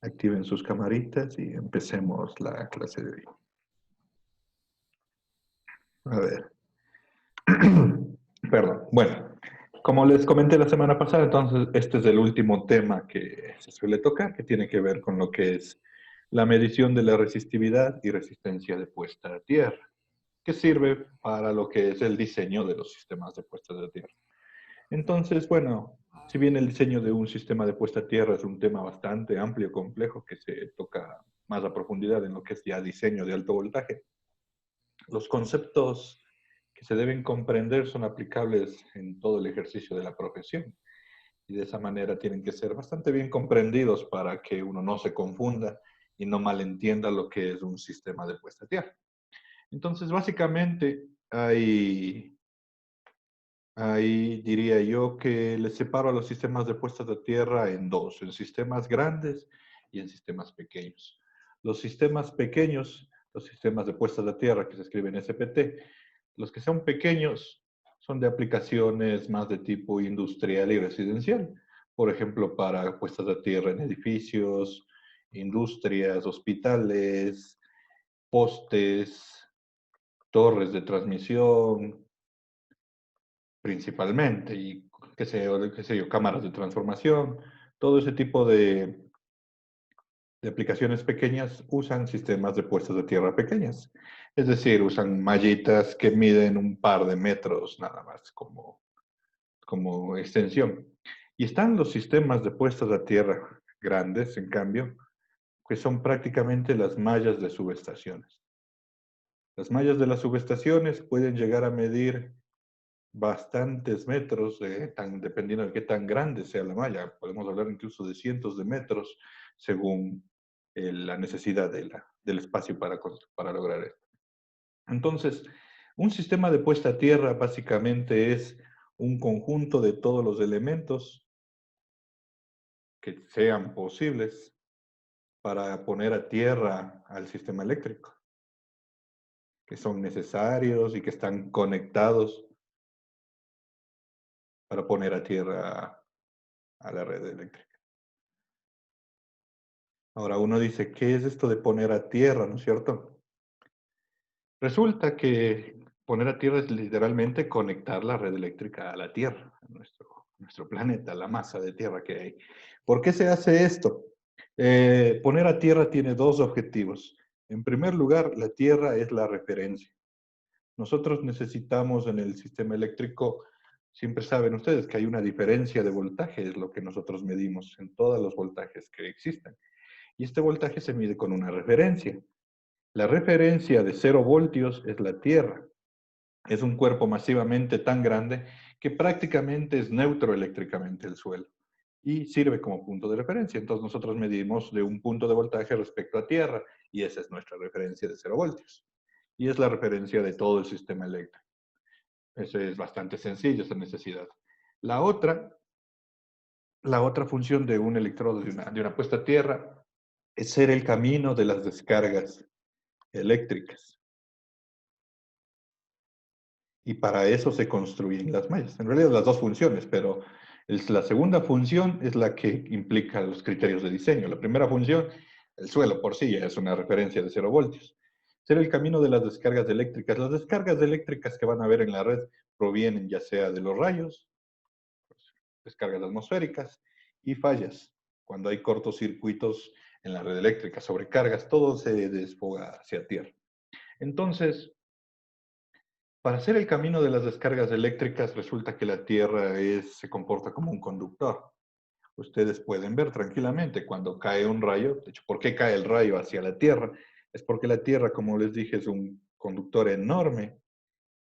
Activen sus camaritas y empecemos la clase de hoy. A ver. Perdón. Bueno, como les comenté la semana pasada, entonces este es el último tema que se suele tocar, que tiene que ver con lo que es la medición de la resistividad y resistencia de puesta a tierra, que sirve para lo que es el diseño de los sistemas de puesta de tierra. Entonces, bueno, si bien el diseño de un sistema de puesta a tierra es un tema bastante amplio y complejo que se toca más a profundidad en lo que es ya diseño de alto voltaje, los conceptos que se deben comprender son aplicables en todo el ejercicio de la profesión y de esa manera tienen que ser bastante bien comprendidos para que uno no se confunda y no malentienda lo que es un sistema de puesta a tierra. Entonces, básicamente, ahí diría yo que les separo a los sistemas de puesta de tierra en dos, en sistemas grandes y en sistemas pequeños. Los sistemas pequeños, los sistemas de puesta de tierra que se escriben SPT, los que son pequeños son de aplicaciones más de tipo industrial y residencial. Por ejemplo, para puestas de tierra en edificios, industrias, hospitales, postes, torres de transmisión, principalmente, y qué sé yo, cámaras de transformación, todo ese tipo de aplicaciones pequeñas usan sistemas de puestas de tierra pequeñas. Es decir, usan mallitas que miden un par de metros nada más como extensión. Y están los sistemas de puestas de tierra grandes, en cambio, que son prácticamente las mallas de subestaciones. Las mallas de las subestaciones pueden llegar a medir bastantes metros, dependiendo de qué tan grande sea la malla. Podemos hablar incluso de cientos de metros según la necesidad del espacio para lograr esto. Entonces, un sistema de puesta a tierra básicamente es un conjunto de todos los elementos que sean posibles para poner a tierra al sistema eléctrico, que son necesarios y que están conectados para poner a tierra a la red eléctrica. Ahora uno dice, ¿qué es esto de poner a tierra, no es cierto? Resulta que poner a tierra es literalmente conectar la red eléctrica a la Tierra, a nuestro planeta, a la masa de tierra que hay. ¿Por qué se hace esto? Poner a tierra tiene dos objetivos. En primer lugar, la Tierra es la referencia. Nosotros necesitamos en el sistema eléctrico, siempre saben ustedes que hay una diferencia de voltaje, es lo que nosotros medimos en todos los voltajes que existen. Y este voltaje se mide con una referencia. La referencia de 0 voltios es la Tierra. Es un cuerpo masivamente tan grande que prácticamente es neutro eléctricamente el suelo y sirve como punto de referencia. Entonces nosotros medimos de un punto de voltaje respecto a Tierra y esa es nuestra referencia de 0 voltios. Y es la referencia de todo el sistema eléctrico. Eso es bastante sencillo, esa necesidad. La otra, la otra función de un electrodo, de una puesta a tierra, es ser el camino de las descargas eléctricas. Y para eso se construyen las mallas. En realidad las dos funciones, pero la segunda función es la que implica los criterios de diseño. La primera función, el suelo por sí ya es una referencia de 0 voltios. Ser el camino de las descargas eléctricas. Las descargas eléctricas que van a haber en la red provienen ya sea de los rayos, pues, descargas atmosféricas, y fallas. Cuando hay cortocircuitos en la red eléctrica, sobrecargas, todo se desfoga hacia tierra. Entonces, para hacer el camino de las descargas eléctricas, resulta que la Tierra se comporta como un conductor. Ustedes pueden ver tranquilamente cuando cae un rayo. De hecho, ¿por qué cae el rayo hacia la Tierra? Es porque la Tierra, como les dije, es un conductor enorme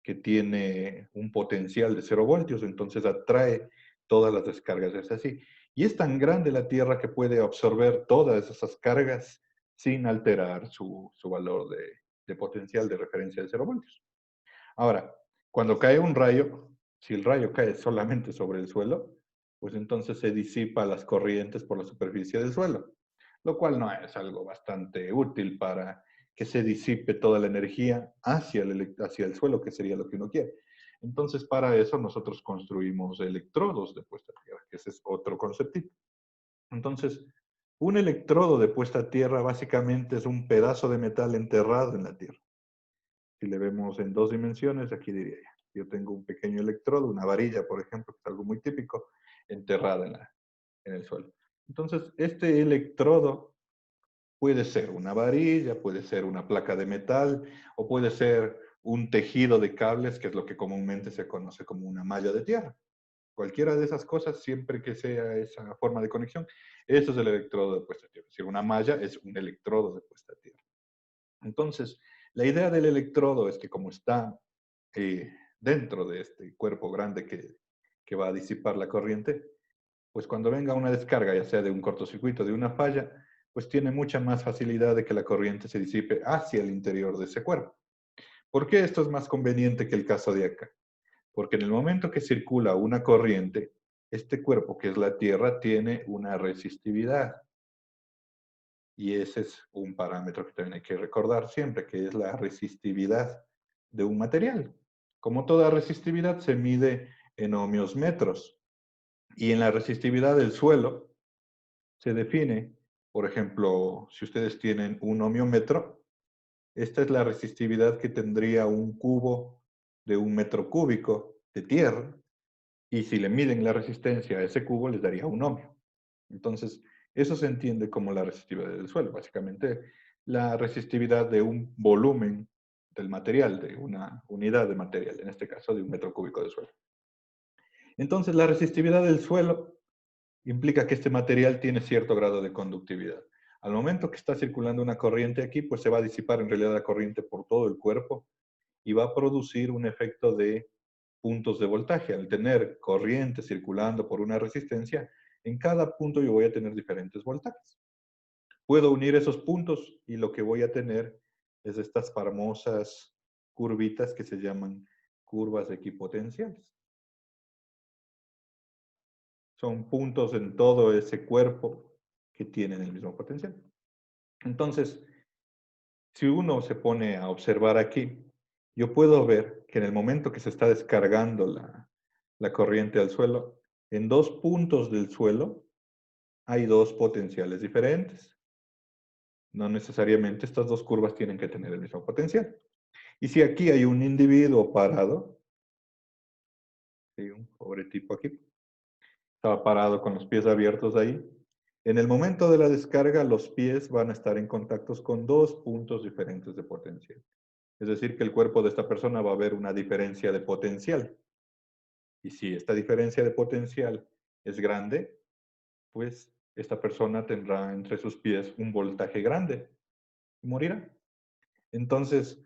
que tiene un potencial de 0 voltios, entonces atrae todas las descargas. Es así. Y es tan grande la Tierra que puede absorber todas esas cargas sin alterar su valor de potencial de referencia de 0 voltios. Ahora, cuando cae un rayo, si el rayo cae solamente sobre el suelo, pues entonces se disipa las corrientes por la superficie del suelo, lo cual no es algo bastante útil para que se disipe toda la energía hacia el suelo, que sería lo que uno quiere. Entonces, para eso nosotros construimos electrodos de puesta a tierra, que ese es otro conceptito. Entonces, Un electrodo de puesta a tierra básicamente es un pedazo de metal enterrado en la tierra. Si le vemos en dos dimensiones, aquí diría ya, yo tengo un pequeño electrodo, una varilla, por ejemplo, que es algo muy típico, enterrada en el suelo. Entonces, este electrodo puede ser una varilla, puede ser una placa de metal o puede ser un tejido de cables, que es lo que comúnmente se conoce como una malla de tierra. Cualquiera de esas cosas, siempre que sea esa forma de conexión, eso es el electrodo de puesta a tierra. Es decir, una malla es un electrodo de puesta a tierra. Entonces, la idea del electrodo es que como está dentro de este cuerpo grande que va a disipar la corriente, pues cuando venga una descarga, ya sea de un cortocircuito, de una falla, pues tiene mucha más facilidad de que la corriente se disipe hacia el interior de ese cuerpo. ¿Por qué esto es más conveniente que el caso de acá? Porque en el momento que circula una corriente, este cuerpo que es la Tierra tiene una resistividad. Y ese es un parámetro que también hay que recordar siempre, que es la resistividad de un material. Como toda resistividad se mide en ohmios metros. Y en la resistividad del suelo se define, por ejemplo, si ustedes tienen un ohmiómetro, esta es la resistividad que tendría un cubo de un metro cúbico de tierra, y si le miden la resistencia a ese cubo les daría un ohmio. Entonces, eso se entiende como la resistividad del suelo, básicamente la resistividad de un volumen del material, de una unidad de material, en este caso de un metro cúbico de suelo. Entonces, la resistividad del suelo implica que este material tiene cierto grado de conductividad. Al momento que está circulando una corriente aquí, pues se va a disipar en realidad la corriente por todo el cuerpo y va a producir un efecto de puntos de voltaje. Al tener corriente circulando por una resistencia, en cada punto yo voy a tener diferentes voltajes. Puedo unir esos puntos y lo que voy a tener es estas famosas curvitas que se llaman curvas equipotenciales. Son puntos en todo ese cuerpo que tienen el mismo potencial. Entonces, si uno se pone a observar aquí, yo puedo ver que en el momento que se está descargando la corriente al suelo, en dos puntos del suelo hay dos potenciales diferentes. No necesariamente estas dos curvas tienen que tener el mismo potencial. Y si aquí hay un individuo parado, ¿sí? Un pobre tipo aquí, estaba parado con los pies abiertos ahí, en el momento de la descarga los pies van a estar en contactos con dos puntos diferentes de potencial. Es decir, que el cuerpo de esta persona va a haber una diferencia de potencial. Y si esta diferencia de potencial es grande, pues esta persona tendrá entre sus pies un voltaje grande y morirá. Entonces,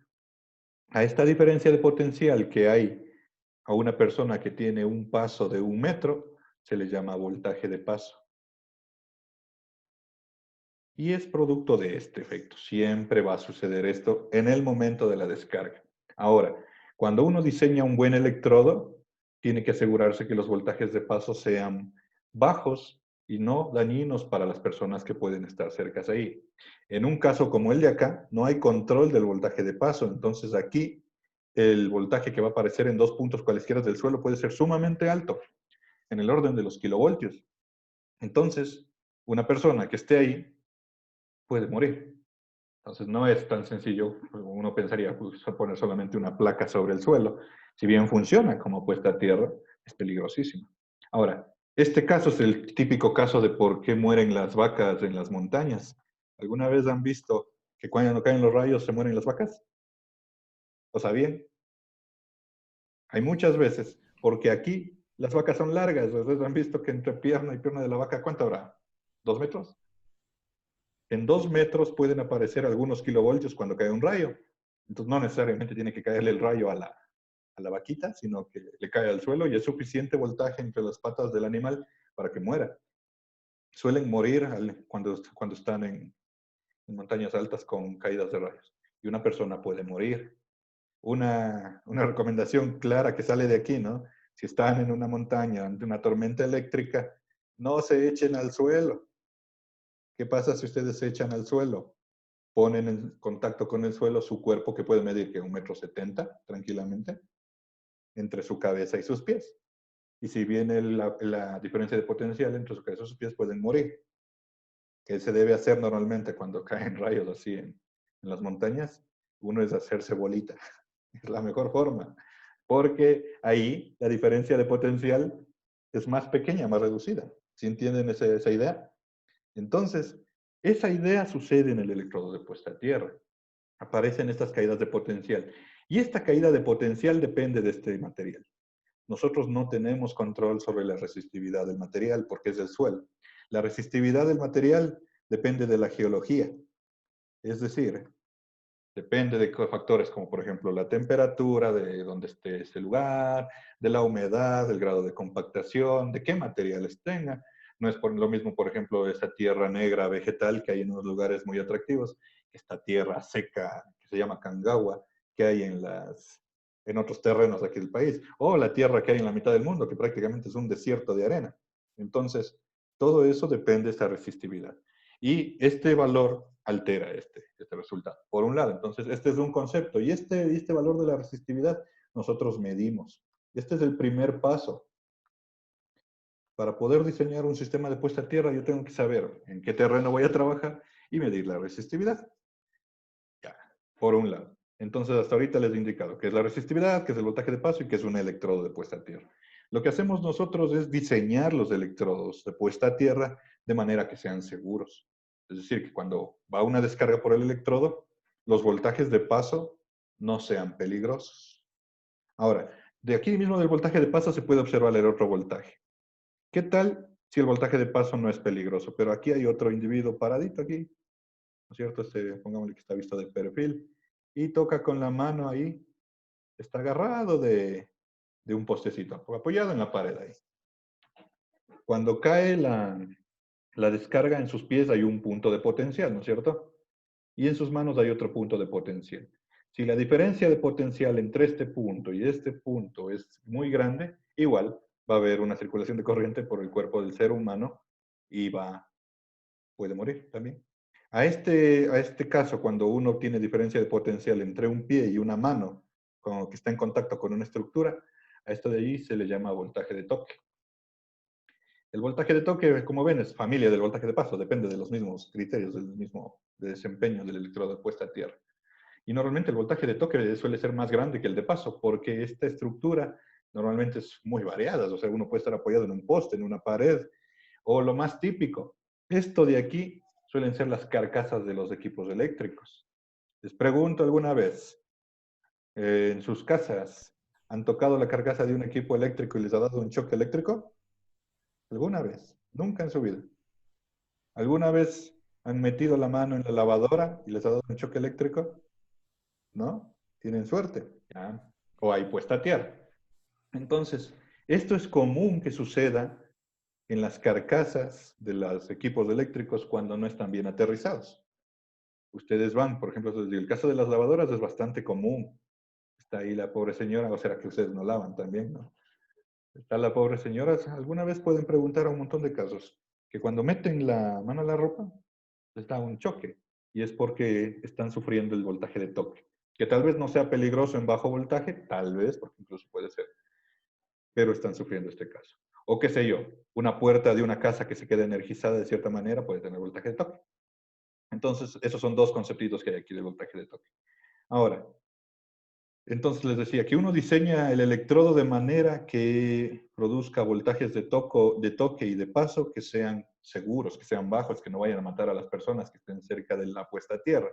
a esta diferencia de potencial que hay a una persona que tiene un paso de 1 metro, se le llama voltaje de paso. Y es producto de este efecto. Siempre va a suceder esto en el momento de la descarga. Ahora, cuando uno diseña un buen electrodo, tiene que asegurarse que los voltajes de paso sean bajos y no dañinos para las personas que pueden estar cerca de ahí. En un caso como el de acá, no hay control del voltaje de paso. Entonces aquí el voltaje que va a aparecer en dos puntos cualesquiera del suelo puede ser sumamente alto, en el orden de los kilovoltios. Entonces, una persona que esté ahí puede morir. Entonces no es tan sencillo, uno pensaría, pues, poner solamente una placa sobre el suelo. Si bien funciona como puesta a tierra, es peligrosísimo. Ahora, este caso es el típico caso de por qué mueren las vacas en las montañas. ¿Alguna vez han visto que cuando caen los rayos se mueren las vacas? ¿Lo sabían? Hay muchas veces, porque aquí las vacas son largas. Ustedes han visto que entre pierna y pierna de la vaca, ¿cuánto habrá? ¿2 metros? En 2 metros pueden aparecer algunos kilovoltios cuando cae un rayo. Entonces no necesariamente tiene que caerle el rayo a la vaquita, sino que le cae al suelo y es suficiente voltaje entre las patas del animal para que muera. Suelen morir cuando están en montañas altas con caídas de rayos. Y una persona puede morir. Una recomendación clara que sale de aquí, ¿no? Si están en una montaña ante una tormenta eléctrica, no se echen al suelo. ¿Qué pasa si ustedes se echan al suelo? Ponen en contacto con el suelo su cuerpo, que puede medir que 1,70 m tranquilamente, entre su cabeza y sus pies. Y si viene la diferencia de potencial entre su cabeza y sus pies, pueden morir. que se debe hacer normalmente cuando caen rayos así en las montañas, uno es hacerse bolita. Es la mejor forma, porque ahí la diferencia de potencial es más pequeña, más reducida. ¿Sí entienden esa idea? Entonces, esa idea sucede en el electrodo de puesta a tierra. Aparecen estas caídas de potencial. Y esta caída de potencial depende de este material. Nosotros no tenemos control sobre la resistividad del material porque es del suelo. La resistividad del material depende de la geología. Es decir, depende de factores como, por ejemplo, la temperatura, de dónde esté ese lugar, de la humedad, del grado de compactación, de qué materiales tenga. No es por lo mismo, por ejemplo, esa tierra negra vegetal que hay en unos lugares muy atractivos, esta tierra seca que se llama Kangawa, que hay en otros terrenos de aquí del país, o la tierra que hay en la mitad del mundo, que prácticamente es un desierto de arena. Entonces, todo eso depende de esta resistividad. Y este valor altera este resultado, por un lado. Entonces, este es un concepto. Y este valor de la resistividad nosotros medimos. Este es el primer paso. Para poder diseñar un sistema de puesta a tierra, yo tengo que saber en qué terreno voy a trabajar y medir la resistividad. Ya, por un lado. Entonces, hasta ahorita les he indicado qué es la resistividad, qué es el voltaje de paso y qué es un electrodo de puesta a tierra. Lo que hacemos nosotros es diseñar los electrodos de puesta a tierra de manera que sean seguros. Es decir, que cuando va una descarga por el electrodo, los voltajes de paso no sean peligrosos. Ahora, de aquí mismo del voltaje de paso se puede observar el otro voltaje. ¿Qué tal si el voltaje de paso no es peligroso? Pero aquí hay otro individuo paradito aquí, ¿no es cierto? Pongámosle que está visto de perfil y toca con la mano ahí, está agarrado de un postecito, apoyado en la pared ahí. Cuando cae la descarga en sus pies hay un punto de potencial, ¿no es cierto? Y en sus manos hay otro punto de potencial. Si la diferencia de potencial entre este punto y este punto es muy grande, igual va a haber una circulación de corriente por el cuerpo del ser humano y puede morir también. A este caso, cuando uno tiene diferencia de potencial entre un pie y una mano como que está en contacto con una estructura, a esto de allí se le llama voltaje de toque. El voltaje de toque, como ven, es familia del voltaje de paso, depende de los mismos criterios, del mismo desempeño del electrodo de puesta a tierra. Y normalmente el voltaje de toque suele ser más grande que el de paso, porque esta estructura normalmente es muy variada. O sea, uno puede estar apoyado en un poste, en una pared, o lo más típico, esto de aquí suelen ser las carcasas de los equipos eléctricos. Les pregunto alguna vez, en sus casas, ¿han tocado la carcasa de un equipo eléctrico y les ha dado un choque eléctrico? ¿Alguna vez? Nunca en su vida. ¿Alguna vez han metido la mano en la lavadora y les ha dado un choque eléctrico? ¿No? Tienen suerte. ¿Ya? O hay puesta a tierra. Entonces, esto es común que suceda en las carcasas de los equipos eléctricos cuando no están bien aterrizados. Ustedes van, por ejemplo, desde el caso de las lavadoras es bastante común. Está ahí la pobre señora, o será que ustedes no lavan también, ¿no? Está la pobre señora, alguna vez pueden preguntar a un montón de casos, que cuando meten la mano a la ropa, les da un choque. Y es porque están sufriendo el voltaje de toque. Que tal vez no sea peligroso en bajo voltaje, tal vez, porque incluso puede ser, pero están sufriendo este caso. O qué sé yo, una puerta de una casa que se queda energizada de cierta manera puede tener voltaje de toque. Entonces, esos son dos conceptitos que hay aquí del voltaje de toque. Ahora, entonces les decía que uno diseña el electrodo de manera que produzca voltajes de toque y de paso que sean seguros, que sean bajos, que no vayan a matar a las personas que estén cerca de la puesta a tierra.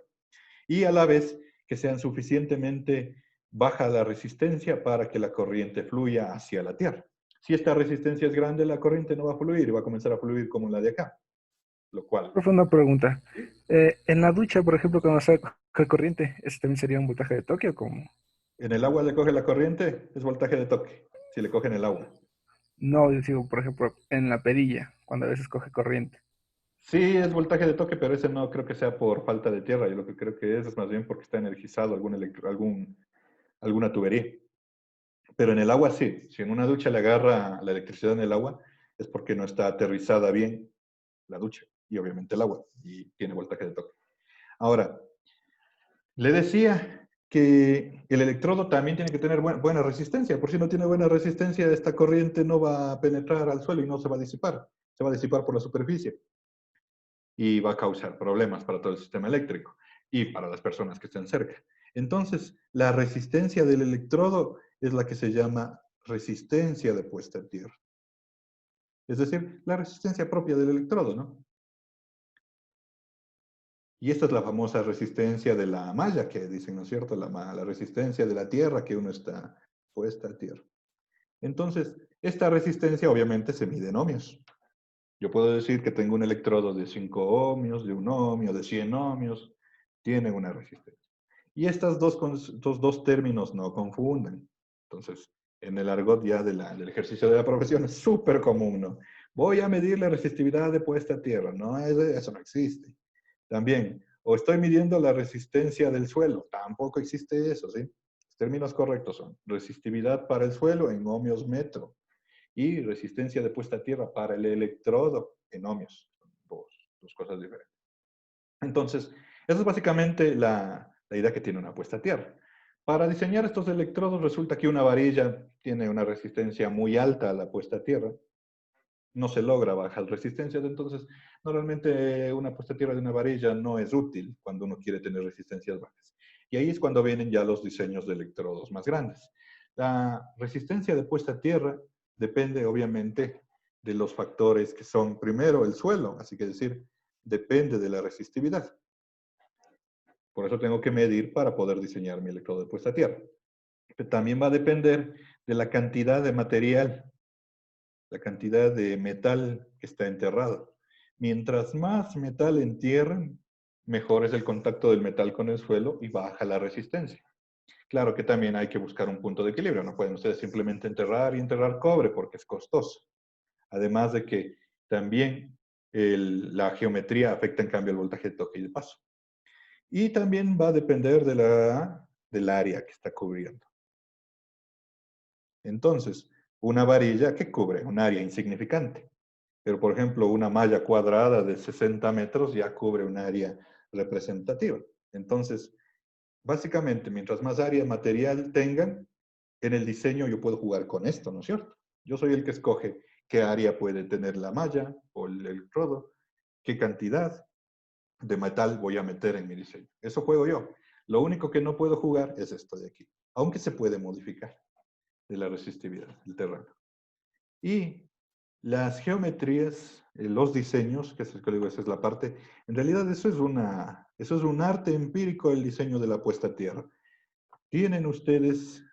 Y a la vez que sean suficientemente baja la resistencia para que la corriente fluya hacia la tierra. Si esta resistencia es grande, la corriente no va a fluir y va a comenzar a fluir como la de acá, lo cual, Profe, una pregunta. ¿sí? En la ducha, por ejemplo, cuando sale corriente, ¿ese también sería un voltaje de toque o cómo? En el agua le coge la corriente, es voltaje de toque, si le cogen el agua. No, yo digo, por ejemplo, en la perilla, cuando a veces coge corriente. Sí, es voltaje de toque, pero ese no creo que sea por falta de tierra. Yo lo que creo que es más bien porque está energizado alguna tubería. Pero en el agua sí. Si en una ducha le agarra la electricidad en el agua, es porque no está aterrizada bien la ducha y obviamente el agua y tiene voltaje de toque. Ahora, le decía que el electrodo también tiene que tener buena resistencia. Por si no tiene buena resistencia, esta corriente no va a penetrar al suelo y no se va a disipar. Se va a disipar por la superficie. y va a causar problemas para todo el sistema eléctrico y para las personas que estén cerca. Entonces, la resistencia del electrodo es la que se llama resistencia de puesta a tierra. Es decir, la resistencia propia del electrodo, ¿no? Y esta es la famosa resistencia de la malla que dicen, ¿no es cierto? La resistencia de la tierra que uno está puesta a tierra. Entonces, esta resistencia obviamente se mide en ohmios. Yo puedo decir que tengo un electrodo de 5 ohmios, de 1 ohmio, de 100 ohmios, tienen una resistencia. Y estos dos términos no confunden. Entonces, en el argot ya del ejercicio de la profesión es súper común, ¿no? Voy a medir la resistividad de puesta a tierra. No, eso no existe. También, o estoy midiendo la resistencia del suelo. Tampoco existe eso, ¿sí? Los términos correctos son resistividad para el suelo en ohmios metro y resistencia de puesta a tierra para el electrodo en ohmios. Son dos cosas diferentes. Entonces, esa es básicamente la idea que tiene una puesta a tierra. Para diseñar estos electrodos resulta que una varilla tiene una resistencia muy alta a la puesta a tierra. No se logra bajar resistencias, entonces normalmente una puesta a tierra de una varilla no es útil cuando uno quiere tener resistencias bajas. Y ahí es cuando vienen ya los diseños de electrodos más grandes. La resistencia de puesta a tierra depende obviamente de los factores que son primero el suelo, así que decir, depende de la resistividad. Por eso tengo que medir para poder diseñar mi electrodo de puesta a tierra. Pero también va a depender de la cantidad de material, la cantidad de metal que está enterrado. Mientras más metal entierren, mejor es el contacto del metal con el suelo y baja la resistencia. Claro que también hay que buscar un punto de equilibrio. No pueden ustedes simplemente enterrar y enterrar cobre porque es costoso. Además de que también la geometría afecta en cambio el voltaje de toque y de paso. Y también va a depender del área que está cubriendo. Entonces, una varilla que cubre un área insignificante. Pero, por ejemplo, una malla cuadrada de 60 metros ya cubre un área representativa. Entonces, básicamente, mientras más área material tengan, en el diseño yo puedo jugar con esto, ¿no es cierto? Yo soy el que escoge qué área puede tener la malla o el electrodo, qué cantidad de metal voy a meter en mi diseño. Eso juego yo. Lo único que no puedo jugar es esto de aquí, aunque se puede modificar de la resistividad del terreno. Y las geometrías, los diseños, que es el código, esa es la parte, en realidad eso es un arte empírico el diseño de la puesta a tierra. Tienen ustedes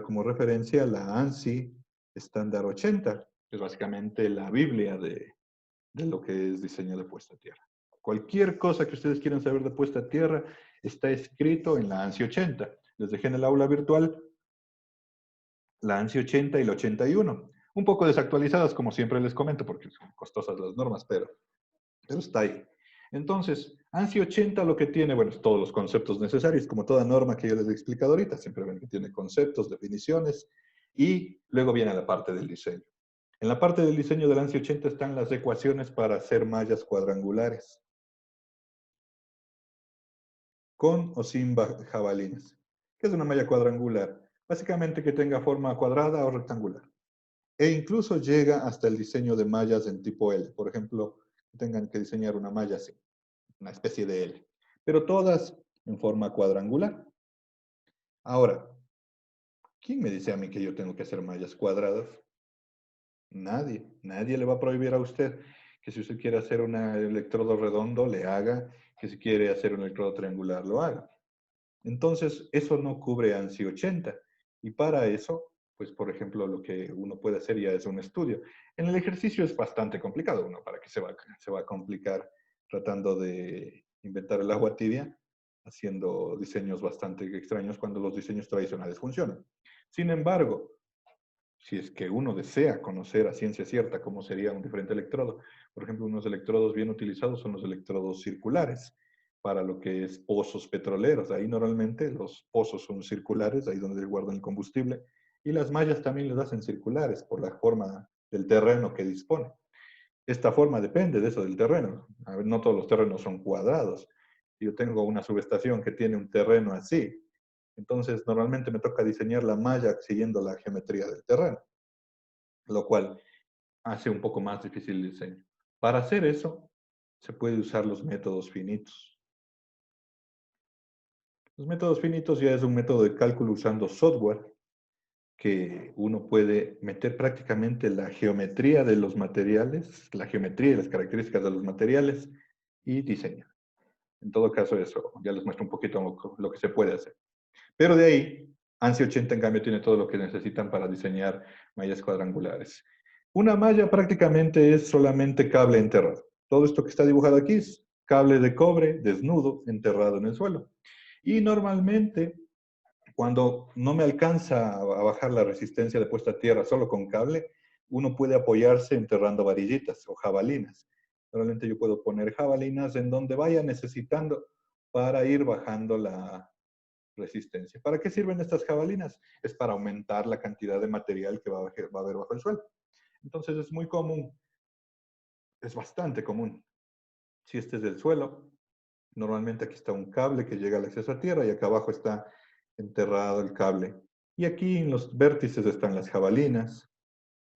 como referencia la ANSI estándar 80, que es básicamente la Biblia de lo que es diseño de puesta a tierra. Cualquier cosa que ustedes quieran saber de puesta a tierra está escrito en la ANSI 80. Les dejé en el aula virtual la ANSI 80 y la 81. Un poco desactualizadas, como siempre les comento, porque son costosas las normas, pero está ahí. Entonces, ANSI 80 lo que tiene, bueno, es todos los conceptos necesarios, como toda norma que yo les he explicado ahorita, siempre ven que tiene conceptos, definiciones, y luego viene la parte del diseño. En la parte del diseño del ANSI 80 están las ecuaciones para hacer mallas cuadrangulares, con o sin jabalines. ¿Qué es una malla cuadrangular? Básicamente que tenga forma cuadrada o rectangular. E incluso llega hasta el diseño de mallas en tipo L. Por ejemplo, tengan que diseñar una malla así, una especie de L. Pero todas en forma cuadrangular. Ahora, ¿quién me dice a mí que yo tengo que hacer mallas cuadradas? Nadie. Nadie le va a prohibir a usted que si usted quiere hacer un electrodo redondo, le haga, que si quiere hacer un electrodo triangular, lo haga. Entonces, eso no cubre ANSI 80. Y para eso, pues, por ejemplo, lo que uno puede hacer ya es un estudio. En el ejercicio es bastante complicado, uno, ¿para qué se va a complicar tratando de inventar el agua tibia, haciendo diseños bastante extraños cuando los diseños tradicionales funcionan? Sin embargo, si es que uno desea conocer a ciencia cierta cómo sería un diferente electrodo, por ejemplo, unos electrodos bien utilizados son los electrodos circulares para lo que es pozos petroleros. Ahí normalmente los pozos son circulares, ahí donde guardan el combustible, y las mallas también les hacen circulares por la forma del terreno que dispone. Esta forma depende de eso del terreno. A ver, no todos los terrenos son cuadrados. Yo tengo una subestación que tiene un terreno así. Entonces, normalmente me toca diseñar la malla siguiendo la geometría del terreno, lo cual hace un poco más difícil el diseño. Para hacer eso, se puede usar los métodos finitos. Los métodos finitos ya es un método de cálculo usando software que uno puede meter prácticamente la geometría de los materiales, la geometría y las características de los materiales y diseñar. En todo caso, eso ya les muestro un poquito lo que se puede hacer. Pero de ahí, ANSI 80 en cambio tiene todo lo que necesitan para diseñar mallas cuadrangulares. Una malla prácticamente es solamente cable enterrado. Todo esto que está dibujado aquí es cable de cobre desnudo enterrado en el suelo. Y normalmente, cuando no me alcanza a bajar la resistencia de puesta a tierra solo con cable, uno puede apoyarse enterrando varillitas o jabalinas. Normalmente yo puedo poner jabalinas en donde vaya necesitando para ir bajando la resistencia. ¿Para qué sirven estas jabalinas? Es para aumentar la cantidad de material que va a haber bajo el suelo. Entonces es muy común, es bastante común. Si este es del suelo, normalmente aquí está un cable que llega al acceso a tierra y acá abajo está enterrado el cable. Y aquí en los vértices están las jabalinas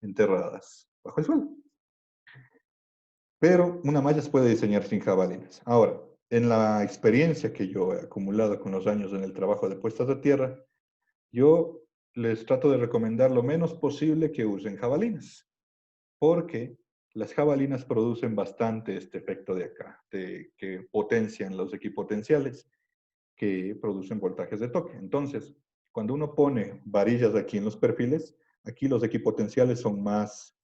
enterradas bajo el suelo. Pero una malla se puede diseñar sin jabalinas. Ahora, en la experiencia que yo he acumulado con los años en el trabajo de puestas de tierra, yo les trato de recomendar lo menos posible que usen jabalinas, porque las jabalinas producen bastante este efecto de acá, que potencian los equipotenciales, que producen voltajes de toque. Entonces, cuando uno pone varillas aquí en los perfiles, aquí los equipotenciales son más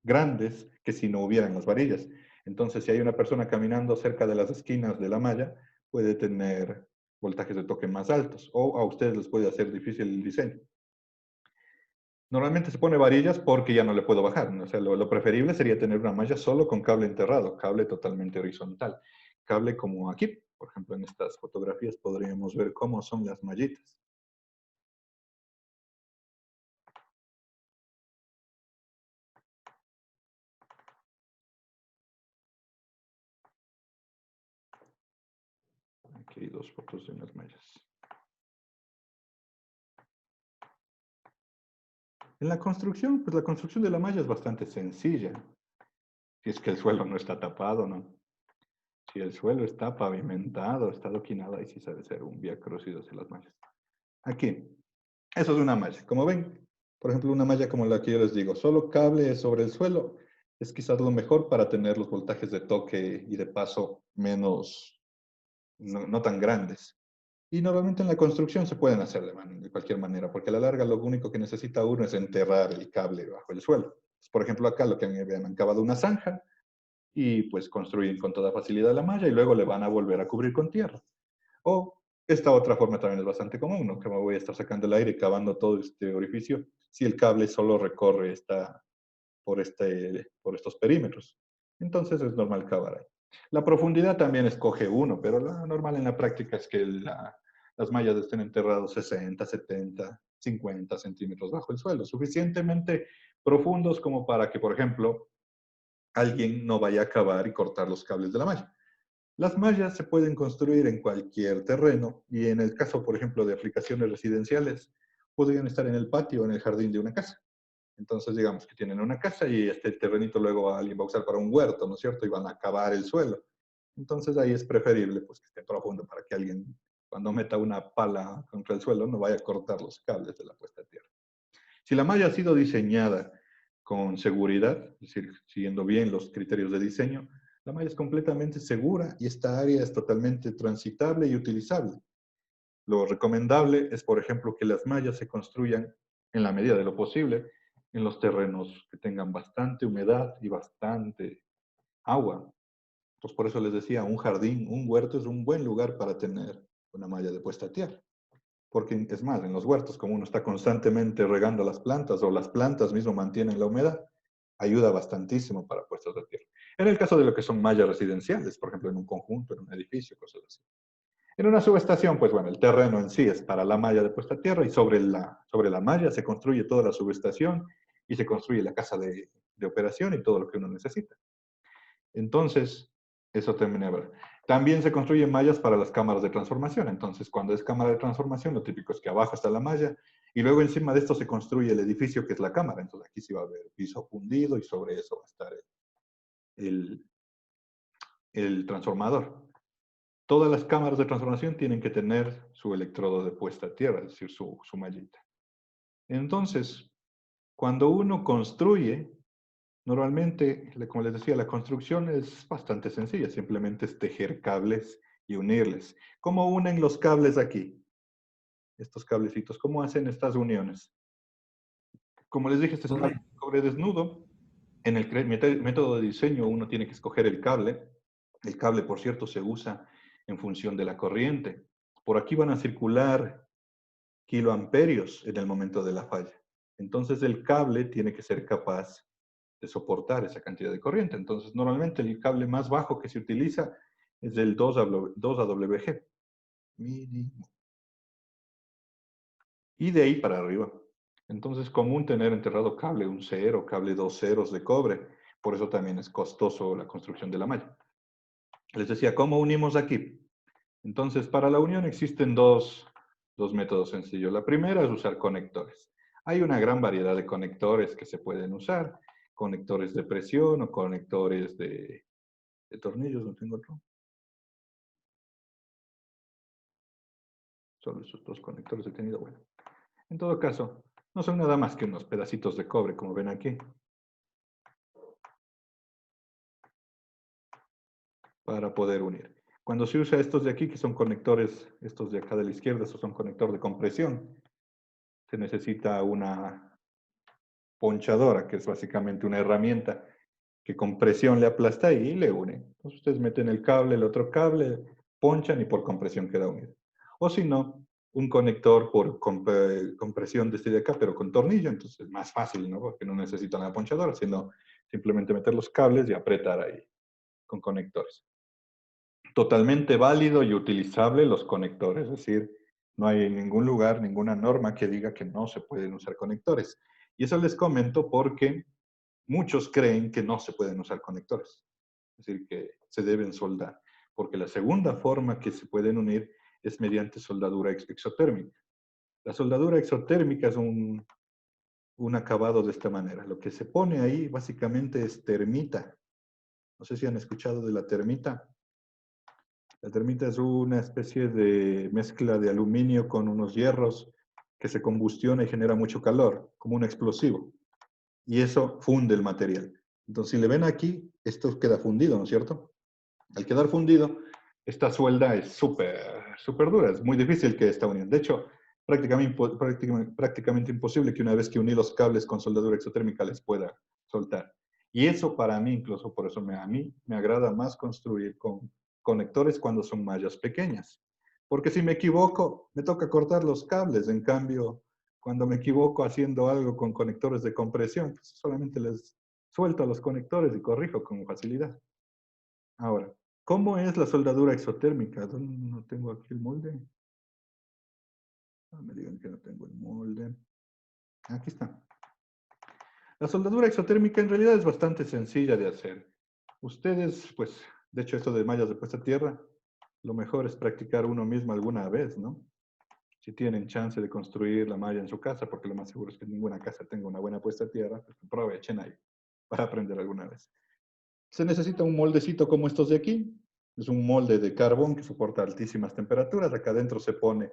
grandes que si no hubieran las varillas. Entonces, si hay una persona caminando cerca de las esquinas de la malla, puede tener voltajes de toque más altos o a ustedes les puede hacer difícil el diseño. Normalmente se pone varillas porque ya no le puedo bajar, ¿no? O sea, lo preferible sería tener una malla solo con cable enterrado, cable totalmente horizontal. Cable como aquí, por ejemplo, en estas fotografías podríamos ver cómo son las mallitas. Aquí hay dos fotos de unas mallas. En la construcción, pues la construcción de la malla es bastante sencilla. Si es que el suelo no está tapado, ¿no? Si el suelo está pavimentado, está adoquinado, ahí sí sabe ser un viacrucis hacia las mallas. Aquí, eso es una malla. Como ven, por ejemplo, una malla como la que yo les digo, solo cable sobre el suelo, es quizás lo mejor para tener los voltajes de toque y de paso menos, no tan grandes. Y normalmente en la construcción se pueden hacer de cualquier manera, porque a la larga lo único que necesita uno es enterrar el cable bajo el suelo. Por ejemplo, acá lo que han cavado una zanja y pues construyen con toda facilidad la malla y luego le van a volver a cubrir con tierra. O esta otra forma también es bastante común, ¿no? Que me voy a estar sacando el aire y cavando todo este orificio si el cable solo recorre por estos perímetros. Entonces es normal cavar ahí. La profundidad también escoge uno, pero lo normal en la práctica es que las mallas estén enterrados 60, 70, 50 centímetros bajo el suelo, suficientemente profundos como para que, por ejemplo, alguien no vaya a cavar y cortar los cables de la malla. Las mallas se pueden construir en cualquier terreno y en el caso, por ejemplo, de aplicaciones residenciales, podrían estar en el patio o en el jardín de una casa. Entonces, digamos que tienen una casa y este terrenito luego alguien va a usar para un huerto, ¿no es cierto? Y van a cavar el suelo. Entonces, ahí es preferible pues, que esté profundo para que alguien, cuando meta una pala contra el suelo, no vaya a cortar los cables de la puesta de tierra. Si la malla ha sido diseñada con seguridad, es decir, siguiendo bien los criterios de diseño, la malla es completamente segura y esta área es totalmente transitable y utilizable. Lo recomendable es, por ejemplo, que las mallas se construyan en la medida de lo posible en los terrenos que tengan bastante humedad y bastante agua. Pues por eso les decía, un jardín, un huerto es un buen lugar para tener una malla de puesta a tierra. Porque es más, en los huertos, como uno está constantemente regando las plantas o las plantas mismo mantienen la humedad, ayuda bastantísimo para puestas de tierra. En el caso de lo que son mallas residenciales, por ejemplo, en un conjunto, en un edificio, cosas así. En una subestación, pues bueno, el terreno en sí es para la malla de puesta a tierra y sobre la malla se construye toda la subestación y se construye la casa de operación y todo lo que uno necesita. Entonces, eso también es verdad. También se construyen mallas para las cámaras de transformación. Entonces, cuando es cámara de transformación, lo típico es que abajo está la malla y luego encima de esto se construye el edificio que es la cámara. Entonces, aquí sí va a haber piso fundido y sobre eso va a estar el, el transformador. Todas las cámaras de transformación tienen que tener su electrodo de puesta a tierra, es decir, su mallita. Entonces, cuando uno construye, normalmente, como les decía, la construcción es bastante sencilla, simplemente es tejer cables y unirles. ¿Cómo unen los cables aquí? Estos cablecitos, ¿cómo hacen estas uniones? Como les dije, este es ¿Dónde? cable de cobre desnudo. En el método de diseño uno tiene que escoger el cable. El cable, por cierto, se usa en función de la corriente. Por aquí van a circular kiloamperios en el momento de la falla. Entonces el cable tiene que ser capaz de soportar esa cantidad de corriente. Entonces normalmente el cable más bajo que se utiliza es del 2AWG, mínimo. Y de ahí para arriba. Entonces es común tener enterrado cable 1 0, cable 2 ceros de cobre. Por eso también es costoso la construcción de la malla. Les decía, ¿cómo unimos aquí? Entonces, para la unión existen dos métodos sencillos. La primera es usar conectores. Hay una gran variedad de conectores que se pueden usar. Conectores de presión o conectores de tornillos, no tengo otro. Solo esos dos conectores he tenido. Bueno, en todo caso, no son nada más que unos pedacitos de cobre, como ven aquí, para poder unir. Cuando se usa estos de aquí, que son conectores, estos de acá de la izquierda, estos son conector de compresión, se necesita una ponchadora, que es básicamente una herramienta que con presión le aplasta y le une. Entonces ustedes meten el cable, el otro cable, ponchan y por compresión queda unido. O si no, un conector por compresión desde acá, pero con tornillo, entonces es más fácil, ¿no? Porque no necesitan la ponchadora, sino simplemente meter los cables y apretar ahí con conectores. Totalmente válido y utilizable los conectores, es decir, no hay en ningún lugar, ninguna norma que diga que no se pueden usar conectores. Y eso les comento porque muchos creen que no se pueden usar conectores, es decir, que se deben soldar, porque la segunda forma que se pueden unir es mediante soldadura exotérmica. La soldadura exotérmica es un acabado de esta manera. Lo que se pone ahí básicamente es termita. No sé si han escuchado de la termita. La termita es una especie de mezcla de aluminio con unos hierros que se combustiona y genera mucho calor, como un explosivo. Y eso funde el material. Entonces, si le ven aquí, esto queda fundido, ¿no es cierto? Al quedar fundido, esta suelda es súper dura, es muy difícil que esta unión. De hecho, prácticamente imposible que una vez que uní los cables con soldadura exotérmica les pueda soltar. Y eso para mí, incluso por eso a mí me agrada más construir con conectores cuando son mallas pequeñas. Porque si me equivoco, me toca cortar los cables. En cambio, cuando me equivoco haciendo algo con conectores de compresión, pues solamente les suelto los conectores y corrijo con facilidad. Ahora, ¿cómo es la soldadura exotérmica? ¿Dónde no tengo aquí el molde? No me digan que no tengo el molde. Aquí está. La soldadura exotérmica en realidad es bastante sencilla de hacer. Ustedes, pues, de hecho, esto de mallas de puesta a tierra, lo mejor es practicar uno mismo alguna vez, ¿no? Si tienen chance de construir la malla en su casa, porque lo más seguro es que ninguna casa tenga una buena puesta a tierra, pues aprovechen ahí para aprender alguna vez. Se necesita un moldecito como estos de aquí. Es un molde de carbón que soporta altísimas temperaturas. Acá adentro se pone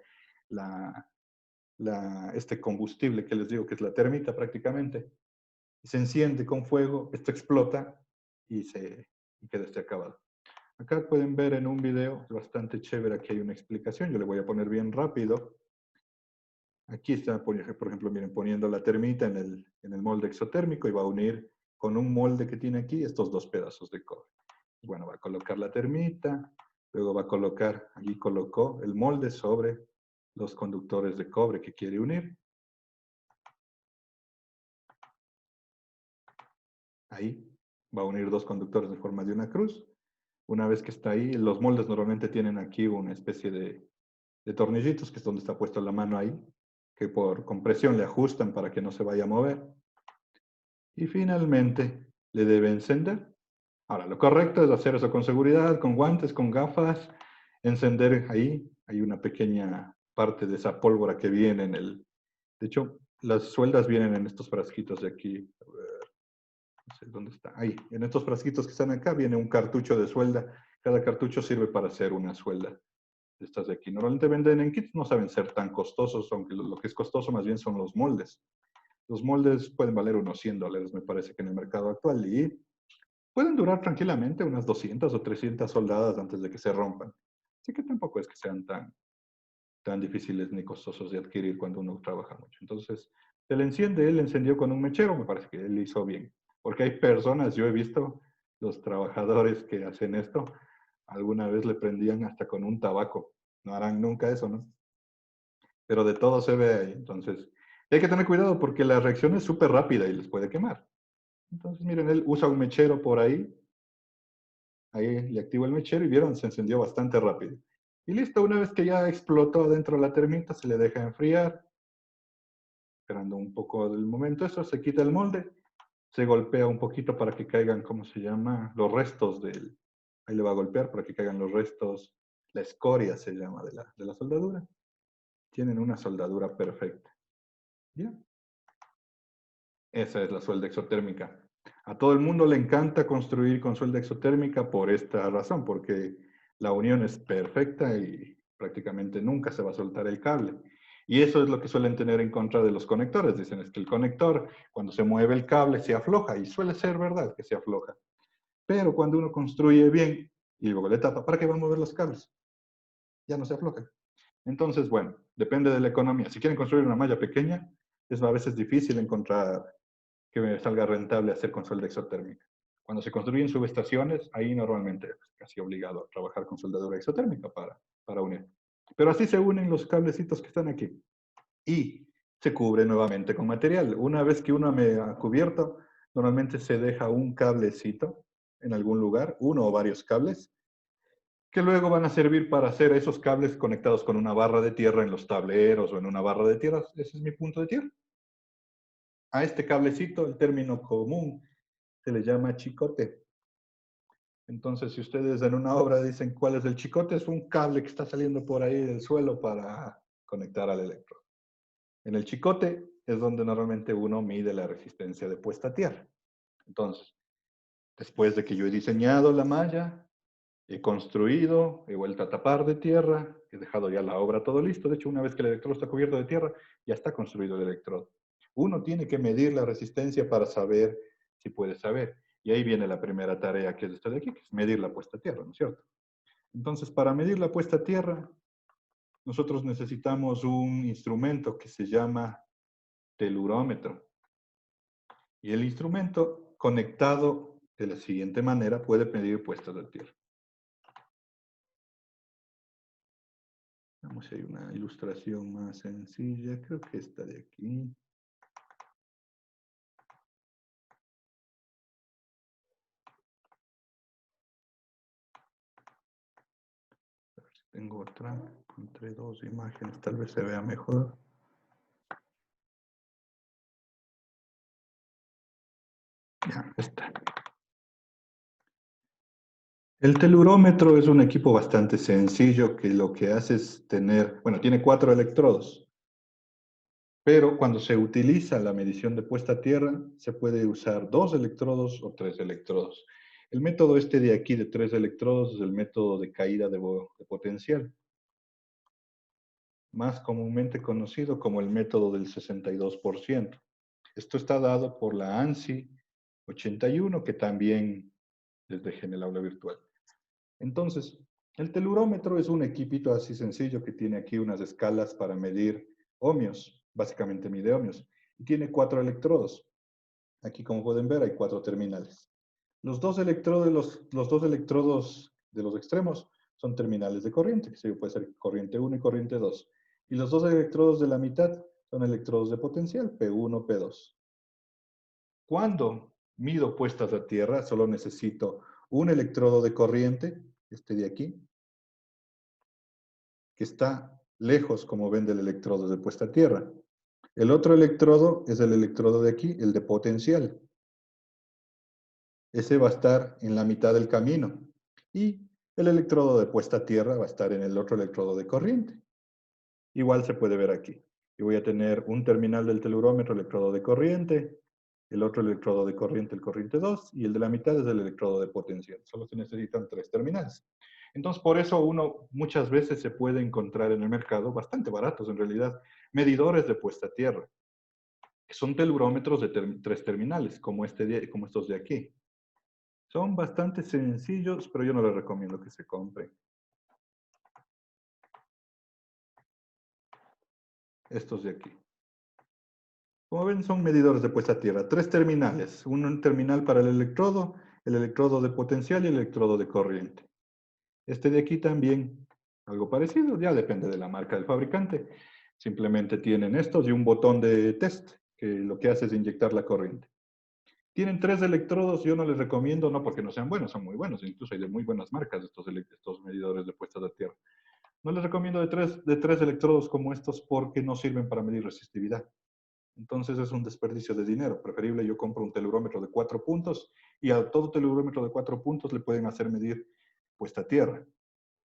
este combustible que les digo que es la termita prácticamente. Y se enciende con fuego, esto explota y queda este acabado. Acá pueden ver en un video bastante chévere, aquí hay una explicación, yo le voy a poner bien rápido. Aquí está, por ejemplo, miren, poniendo la termita en el molde exotérmico y va a unir con un molde que tiene aquí estos dos pedazos de cobre. Bueno, va a colocar la termita, luego va a colocar, allí colocó el molde sobre los conductores de cobre que quiere unir. Ahí va a unir dos conductores de forma de una cruz. Una vez que está ahí, los moldes normalmente tienen aquí una especie de tornillitos, que es donde está puesta la mano ahí, que por compresión le ajustan para que no se vaya a mover. Y finalmente le debe encender. Ahora, lo correcto es hacer eso con seguridad, con guantes, con gafas, encender ahí. Hay una pequeña parte de esa pólvora que viene en el... De hecho, las sueldas vienen en estos frasquitos de aquí. A ver. No sé dónde está. Ahí, en estos frasquitos que están acá, viene un cartucho de suelda. Cada cartucho sirve para hacer una suelda. Estas de aquí. Normalmente venden en kits, no saben ser tan costosos, aunque lo que es costoso más bien son los moldes. Los moldes pueden valer unos $100, me parece que en el mercado actual, y pueden durar tranquilamente unas 200 o 300 soldadas antes de que se rompan. Así que tampoco es que sean tan difíciles ni costosos de adquirir cuando uno trabaja mucho. Entonces, se le enciende, él encendió con un mechero, me parece que él hizo bien. Porque hay personas, yo he visto los trabajadores que hacen esto, alguna vez le prendían hasta con un tabaco. No harán nunca eso, ¿no? Pero de todo se ve ahí. Entonces, hay que tener cuidado porque la reacción es súper rápida y les puede quemar. Entonces, miren, él usa un mechero por ahí. Ahí le activo el mechero y vieron, se encendió bastante rápido. Y listo, una vez que ya explotó dentro de la termita, se le deja enfriar, esperando un poco del momento. Eso se quita el molde, se golpea un poquito para que caigan, ¿cómo se llama? Los restos del... Ahí le va a golpear para que caigan los restos, la escoria se llama de la soldadura. Tienen una soldadura perfecta. ¿Ya? Esa es la suelda exotérmica. A todo el mundo le encanta construir con suelda exotérmica por esta razón, porque la unión es perfecta y prácticamente nunca se va a soltar el cable. Y eso es lo que suelen tener en contra de los conectores. Dicen es que el conector, cuando se mueve el cable, se afloja, y suele ser verdad que se afloja. Pero cuando uno construye bien y luego le tapa, ¿para qué va a mover los cables? Ya no se afloja. Entonces, bueno, depende de la economía. Si quieren construir una malla pequeña, es a veces difícil encontrar que me salga rentable hacer con suelda exotérmica. Cuando se construyen subestaciones, ahí normalmente es casi obligado a trabajar con soldadura exotérmica para unir. Pero así se unen los cablecitos que están aquí. Y se cubre nuevamente con material. Una vez que uno me ha cubierto, normalmente se deja un cablecito en algún lugar, uno o varios cables, que luego van a servir para hacer esos cables conectados con una barra de tierra en los tableros o en una barra de tierra. Ese es mi punto de tierra. A este cablecito, el término común se le llama chicote. Entonces, si ustedes en una obra dicen cuál es el chicote, es un cable que está saliendo por ahí del suelo para conectar al electrodo. En el chicote es donde normalmente uno mide la resistencia de puesta a tierra. Entonces, después de que yo he diseñado la malla, he construido, he vuelto a tapar de tierra, he dejado ya la obra todo listo. De hecho, una vez que el electrodo está cubierto de tierra, ya está construido el electrodo. Uno tiene que medir la resistencia para saber si puede saber. Y ahí viene la primera tarea que es esta de aquí, que es medir la puesta a tierra, ¿no es cierto? Entonces, para medir la puesta a tierra, nosotros necesitamos un instrumento que se llama telurómetro. Y el instrumento conectado de la siguiente manera puede medir puestas de tierra. Vamos a ir a una ilustración más sencilla. Creo que esta de aquí. A ver si tengo otra. Entre dos imágenes, tal vez se vea mejor. Ya, está. El telurómetro es un equipo bastante sencillo que lo que hace es tener, bueno, tiene 4 electrodos. Pero cuando se utiliza la medición de puesta a tierra, se puede usar 2 electrodos o 3 electrodos. El método este de aquí de 3 electrodos es el método de caída de potencial, más comúnmente conocido como el método del 62%. Esto está dado por la ANSI 81, que también les dejé en el aula virtual. Entonces, el telurómetro es un equipito así sencillo que tiene aquí unas escalas para medir ohmios, básicamente mide ohmios, y tiene 4 electrodos. Aquí, como pueden ver, hay 4 terminales. Los dos electrodos de los extremos son terminales de corriente, que puede ser corriente 1 y corriente 2. Y los dos electrodos de la mitad son electrodos de potencial, P1, P2. Cuando mido puestas a tierra, solo necesito un electrodo de corriente, este de aquí, que está lejos, como ven, del electrodo de puesta a tierra. El otro electrodo es el electrodo de aquí, el de potencial. Ese va a estar en la mitad del camino. Y el electrodo de puesta a tierra va a estar en el otro electrodo de corriente. Igual se puede ver aquí. Y voy a tener un terminal del telurómetro, electrodo de corriente, el otro electrodo de corriente, el corriente 2, y el de la mitad es el electrodo de potencial. Solo se necesitan 3 terminales. Entonces, por eso uno muchas veces se puede encontrar en el mercado, bastante baratos en realidad, medidores de puesta a tierra, que son telurómetros de 3 terminales, como estos de aquí. Son bastante sencillos, pero yo no les recomiendo que se compren. Estos de aquí. Como ven, son medidores de puesta a tierra. 3 terminales. Un terminal para el electrodo de potencial y el electrodo de corriente. Este de aquí también, algo parecido, ya depende de la marca del fabricante. Simplemente tienen estos y un botón de test, que lo que hace es inyectar la corriente. Tienen 3 electrodos, yo no les recomiendo, no porque no sean buenos, son muy buenos, incluso hay de muy buenas marcas estos medidores de puesta a tierra. No les recomiendo de tres electrodos como estos porque no sirven para medir resistividad. Entonces es un desperdicio de dinero. Preferible yo compro un telurómetro de 4 puntos y a todo telurómetro de 4 puntos le pueden hacer medir puesta a tierra.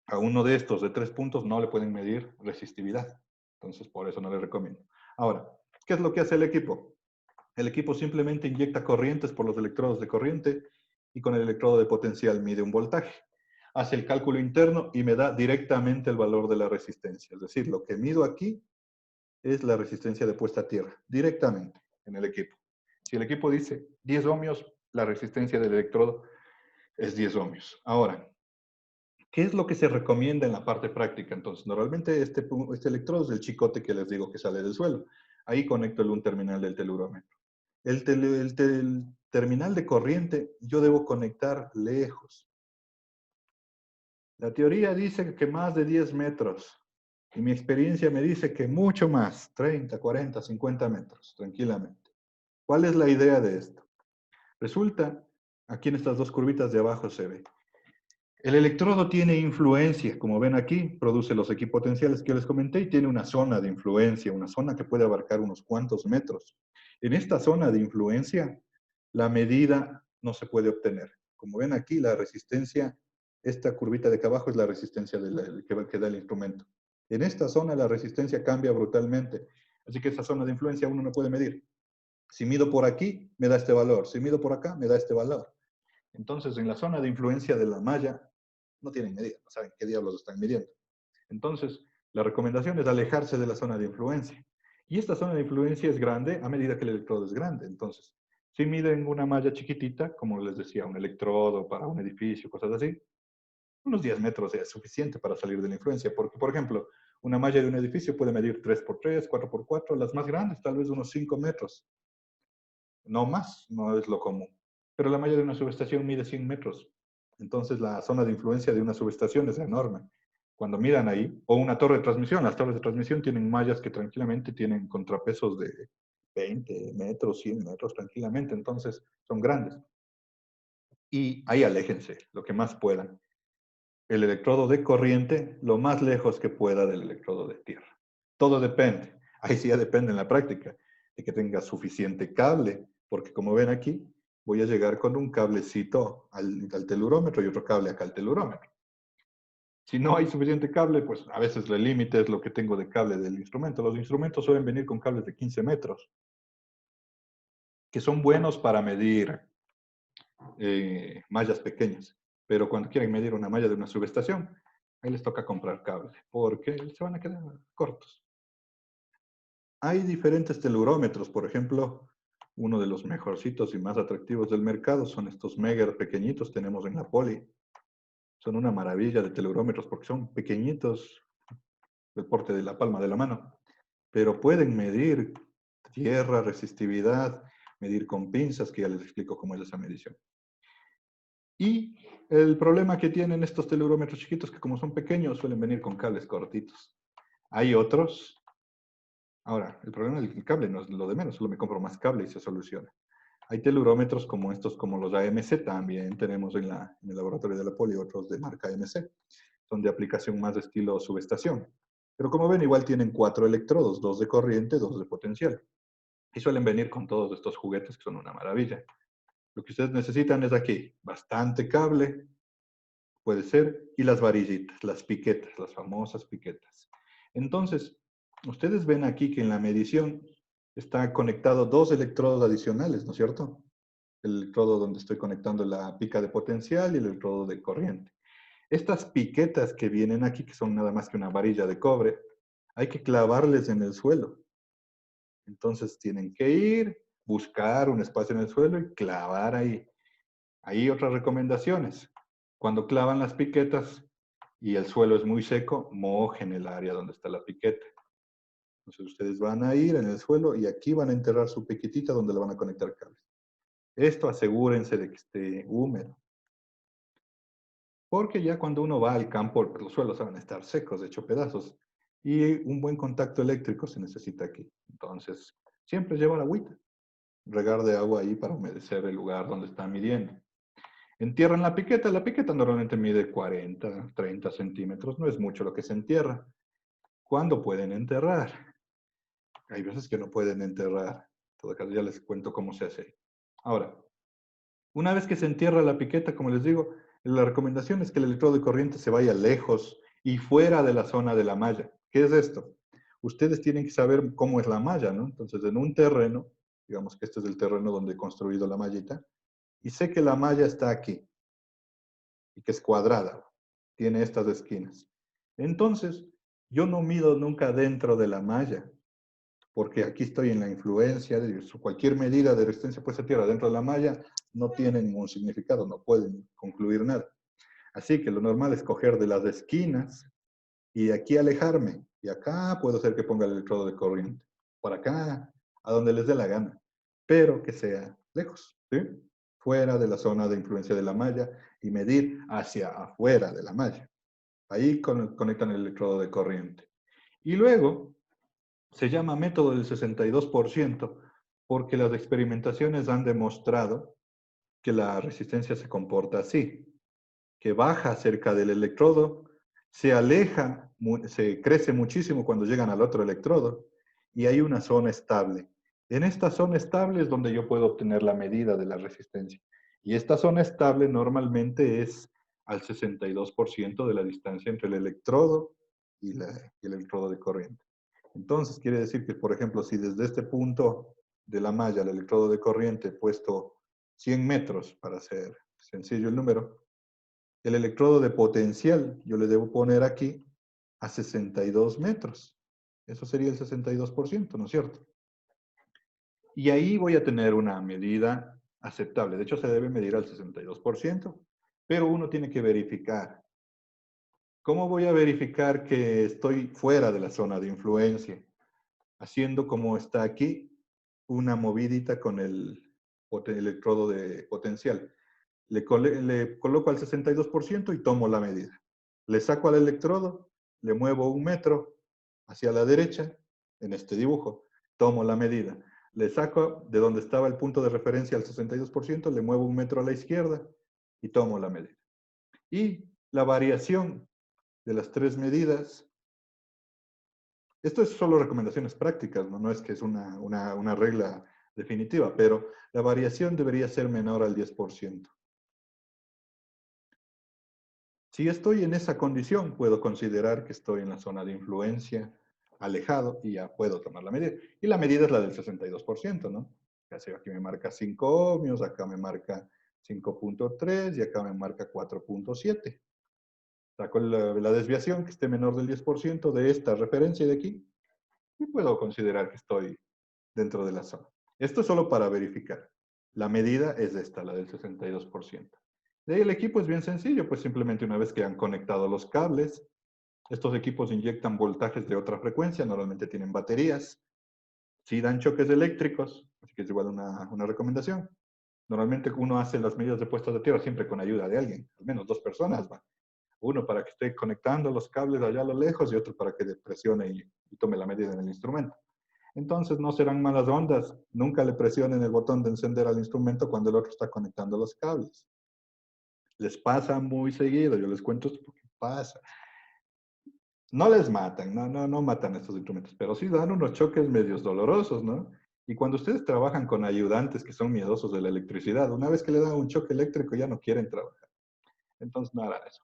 A uno de estos de 3 puntos no le pueden medir resistividad. Entonces por eso no le recomiendo. Ahora, ¿qué es lo que hace el equipo? El equipo simplemente inyecta corrientes por los electrodos de corriente y con el electrodo de potencial mide un voltaje. Hace el cálculo interno y me da directamente el valor de la resistencia. Es decir, lo que mido aquí es la resistencia de puesta a tierra, directamente en el equipo. Si el equipo dice 10 ohmios, la resistencia del electrodo es 10 ohmios. Ahora, ¿qué es lo que se recomienda en la parte práctica? Entonces, normalmente este electrodo es el chicote que les digo que sale del suelo. Ahí conecto un terminal del telurómetro. El terminal de corriente yo debo conectar lejos. La teoría dice que más de 10 metros. Y mi experiencia me dice que mucho más, 30, 40, 50 metros, tranquilamente. ¿Cuál es la idea de esto? Resulta, aquí en estas dos curvitas de abajo se ve. El electrodo tiene influencia, como ven aquí, produce los equipotenciales que yo les comenté y tiene una zona de influencia, una zona que puede abarcar unos cuantos metros. En esta zona de influencia, la medida no se puede obtener. Como ven aquí, la resistencia, esta curvita de acá abajo es la resistencia que da el instrumento. En esta zona la resistencia cambia brutalmente, así que esa zona de influencia uno no puede medir. Si mido por aquí, me da este valor. Si mido por acá, me da este valor. Entonces, en la zona de influencia de la malla, no tienen medida, no saben qué diablos están midiendo. Entonces, la recomendación es alejarse de la zona de influencia. Y esta zona de influencia es grande a medida que el electrodo es grande. Entonces, si miden una malla chiquitita, como les decía, un electrodo para un edificio, cosas así, unos 10 metros es suficiente para salir de la influencia. Porque, por ejemplo, una malla de un edificio puede medir 3x3, 4x4, las más grandes tal vez unos 5 metros. No más, no es lo común. Pero la malla de una subestación mide 100 metros. Entonces la zona de influencia de una subestación es enorme. Cuando miran ahí, o una torre de transmisión, las torres de transmisión tienen mallas que tranquilamente tienen contrapesos de 20 metros, 100 metros tranquilamente, entonces son grandes. Y ahí aléjense lo que más puedan. El electrodo de corriente lo más lejos que pueda del electrodo de tierra. Todo depende. Ahí sí ya depende en la práctica de que tenga suficiente cable, porque como ven aquí, voy a llegar con un cablecito al telurómetro y otro cable acá al telurómetro. Si no hay suficiente cable, pues a veces el límite es lo que tengo de cable del instrumento. Los instrumentos suelen venir con cables de 15 metros, que son buenos para medir mallas pequeñas. Pero cuando quieren medir una malla de una subestación, ahí les toca comprar cable, porque se van a quedar cortos. Hay diferentes telurómetros, por ejemplo, uno de los mejorcitos y más atractivos del mercado son estos Megger pequeñitos, tenemos en la Poli. Son una maravilla de telurómetros porque son pequeñitos, del porte de la palma de la mano, pero pueden medir tierra, resistividad, medir con pinzas, que ya les explico cómo es esa medición. Y el problema que tienen estos telurómetros chiquitos, que como son pequeños, suelen venir con cables cortitos. Hay otros. Ahora, el problema del cable no es lo de menos, solo me compro más cable y se soluciona. Hay telurómetros como estos, como los AMC, también tenemos en el laboratorio de la Poli otros de marca AMC. Son de aplicación más de estilo subestación. Pero como ven, igual tienen 4 electrodos, 2 de corriente, 2 de potencial. Y suelen venir con todos estos juguetes que son una maravilla. Lo que ustedes necesitan es aquí, bastante cable, puede ser, y las varillitas, las piquetas, las famosas piquetas. Entonces, ustedes ven aquí que en la medición está conectado dos electrodos adicionales, ¿no es cierto? El electrodo donde estoy conectando la pica de potencial y el electrodo de corriente. Estas piquetas que vienen aquí, que son nada más que una varilla de cobre, hay que clavarles en el suelo. Entonces tienen que ir, buscar un espacio en el suelo y clavar ahí. Ahí otras recomendaciones. Cuando clavan las piquetas y el suelo es muy seco, mojen el área donde está la piqueta. Entonces ustedes van a ir en el suelo y aquí van a enterrar su piquetita donde le van a conectar cables. Esto asegúrense de que esté húmedo. Porque ya cuando uno va al campo, los suelos van a estar secos, hecho pedazos. Y un buen contacto eléctrico se necesita aquí. Entonces, siempre llevar agüita. Regar de agua ahí para humedecer el lugar donde está midiendo. Entierran la piqueta. La piqueta normalmente mide 40, 30 centímetros. No es mucho lo que se entierra. ¿Cuándo pueden enterrar? Hay veces que no pueden enterrar. En todo caso, ya les cuento cómo se hace. Ahora, una vez que se entierra la piqueta, como les digo, la recomendación es que el electrodo de corriente se vaya lejos y fuera de la zona de la malla. ¿Qué es esto? Ustedes tienen que saber cómo es la malla, ¿no? Entonces, en un terreno, digamos que este es el terreno donde he construido la mallita, y sé que la malla está aquí, y que es cuadrada, tiene estas esquinas. Entonces, yo no mido nunca dentro de la malla, porque aquí estoy en la influencia, de cualquier medida de resistencia puesta a tierra dentro de la malla no tiene ningún significado, no pueden concluir nada. Así que lo normal es coger de las esquinas y aquí alejarme. Y acá puedo hacer que ponga el electrodo de corriente. Por acá, a donde les dé la gana. Pero que sea lejos, ¿sí? Fuera de la zona de influencia de la malla y medir hacia afuera de la malla. Ahí conectan el electrodo de corriente. Y luego, se llama método del 62% porque las experimentaciones han demostrado que la resistencia se comporta así, que baja cerca del electrodo, se aleja, se crece muchísimo cuando llegan al otro electrodo y hay una zona estable. En esta zona estable es donde yo puedo obtener la medida de la resistencia. Y esta zona estable normalmente es al 62% de la distancia entre el electrodo y el electrodo de corriente. Entonces, quiere decir que, por ejemplo, si desde este punto de la malla el electrodo de corriente he puesto 100 metros, para hacer sencillo el número, el electrodo de potencial yo le debo poner aquí a 62 metros. Eso sería el 62%, ¿no es cierto? Y ahí voy a tener una medida aceptable. De hecho, se debe medir al 62%, pero uno tiene que verificar. ¿Cómo voy a verificar que estoy fuera de la zona de influencia? Haciendo como está aquí, una movidita con el electrodo de potencial. Le coloco al 62% y tomo la medida. Le saco al electrodo, le muevo 1 metro hacia la derecha, en este dibujo, tomo la medida. Le saco de donde estaba el punto de referencia al 62%, le muevo 1 metro a la izquierda y tomo la medida. Y la variación de las tres medidas, esto es solo recomendaciones prácticas, no es que es una regla definitiva, pero la variación debería ser menor al 10%. Si estoy en esa condición, puedo considerar que estoy en la zona de influencia, alejado, y ya puedo tomar la medida. Y la medida es la del 62%, ¿no? Ya sea, aquí me marca 5 ohmios, acá me marca 5.3 y acá me marca 4.7. Saco la desviación que esté menor del 10% de esta referencia de aquí y puedo considerar que estoy dentro de la zona. Esto es solo para verificar. La medida es esta, la del 62%. De ahí el equipo es bien sencillo, pues simplemente una vez que han conectado los cables, estos equipos inyectan voltajes de otra frecuencia, normalmente tienen baterías, sí dan choques eléctricos, así que es igual una recomendación. Normalmente uno hace las medidas de puestas de tierra siempre con ayuda de alguien, al menos 2 personas van. Uno para que esté conectando los cables allá a lo lejos y otro para que presione y tome la medida en el instrumento. Entonces no serán malas ondas. Nunca le presionen el botón de encender al instrumento cuando el otro está conectando los cables. Les pasa muy seguido, yo les cuento esto porque pasa. No les matan, no matan estos instrumentos, pero sí dan unos choques medios dolorosos, ¿no? Y cuando ustedes trabajan con ayudantes que son miedosos de la electricidad, una vez que le dan un choque eléctrico ya no quieren trabajar. Entonces no harán eso.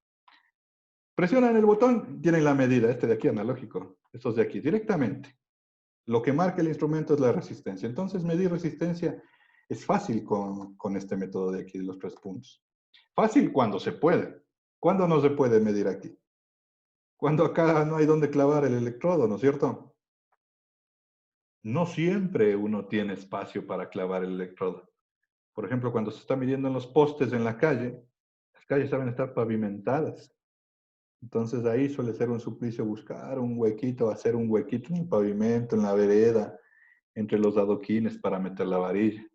Presionan el botón, tienen la medida, este de aquí analógico, estos de aquí, directamente. Lo que marca el instrumento es la resistencia. Entonces, medir resistencia es fácil con este método de aquí, de los 3 puntos. Fácil cuando se puede. ¿Cuándo no se puede medir aquí? Cuando acá no hay dónde clavar el electrodo, ¿no es cierto? No siempre uno tiene espacio para clavar el electrodo. Por ejemplo, cuando se está midiendo en los postes en la calle, las calles deben estar pavimentadas. Entonces ahí suele ser un suplicio buscar un huequito, hacer un huequito en el pavimento, en la vereda, entre los adoquines para meter la varilla.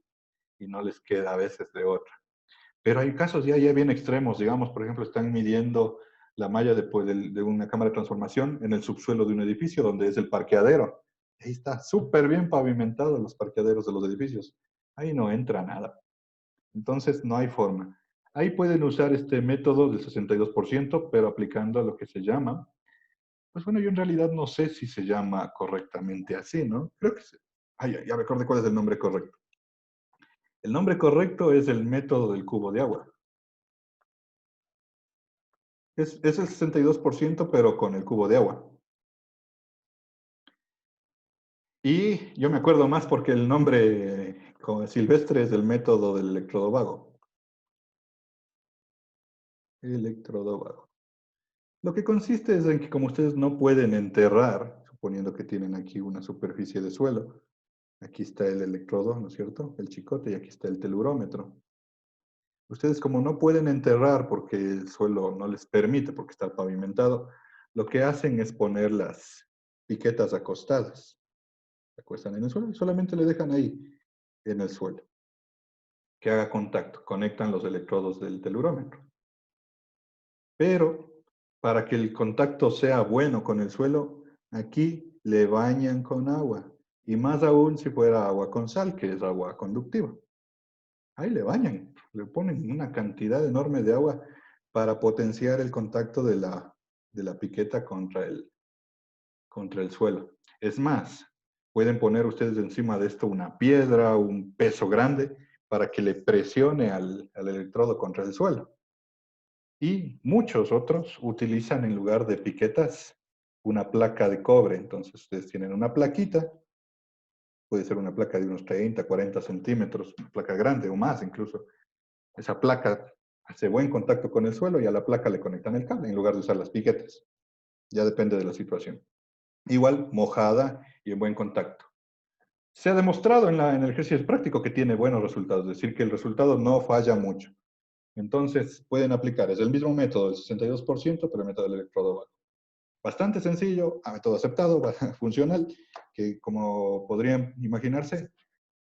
Y no les queda a veces de otra. Pero hay casos ya bien extremos, digamos, por ejemplo, están midiendo la malla de una cámara de transformación en el subsuelo de un edificio donde es el parqueadero. Ahí está súper bien pavimentado los parqueaderos de los edificios. Ahí no entra nada. Entonces no hay forma. Ahí pueden usar este método del 62%, pero aplicando a lo que se llama, pues bueno, yo en realidad no sé si se llama correctamente así, ¿no? Creo que sí. Ay, ya me acordé cuál es el nombre correcto. El nombre correcto es el método del cubo de agua. Es el 62%, pero con el cubo de agua. Y yo me acuerdo más porque el nombre como silvestre es el método del electrodo vago. Electrodo vago. Lo que consiste es en que como ustedes no pueden enterrar, suponiendo que tienen aquí una superficie de suelo, aquí está el electrodo, ¿no es cierto? El chicote y aquí está el telurómetro. Ustedes como no pueden enterrar porque el suelo no les permite, porque está pavimentado, lo que hacen es poner las piquetas acostadas. Se acuestan en el suelo y solamente le dejan ahí, en el suelo, que haga contacto. Conectan los electrodos del telurómetro. Pero para que el contacto sea bueno con el suelo, aquí le bañan con agua. Y más aún si fuera agua con sal, que es agua conductiva. Ahí le bañan, le ponen una cantidad enorme de agua para potenciar el contacto de la piqueta contra el suelo. Es más, pueden poner ustedes encima de esto una piedra, un peso grande, para que le presione al electrodo contra el suelo. Y muchos otros utilizan en lugar de piquetas una placa de cobre. Entonces ustedes tienen una plaquita, puede ser una placa de unos 30, 40 centímetros, una placa grande o más incluso. Esa placa hace buen contacto con el suelo y a la placa le conectan el cable en lugar de usar las piquetas. Ya depende de la situación. Igual mojada y en buen contacto. Se ha demostrado en el ejercicio práctico que tiene buenos resultados, es decir, que el resultado no falla mucho. Entonces, pueden aplicar, es el mismo método, el 62%, pero el método del electrodo vago. Bastante sencillo, a método aceptado, funcional, que como podrían imaginarse,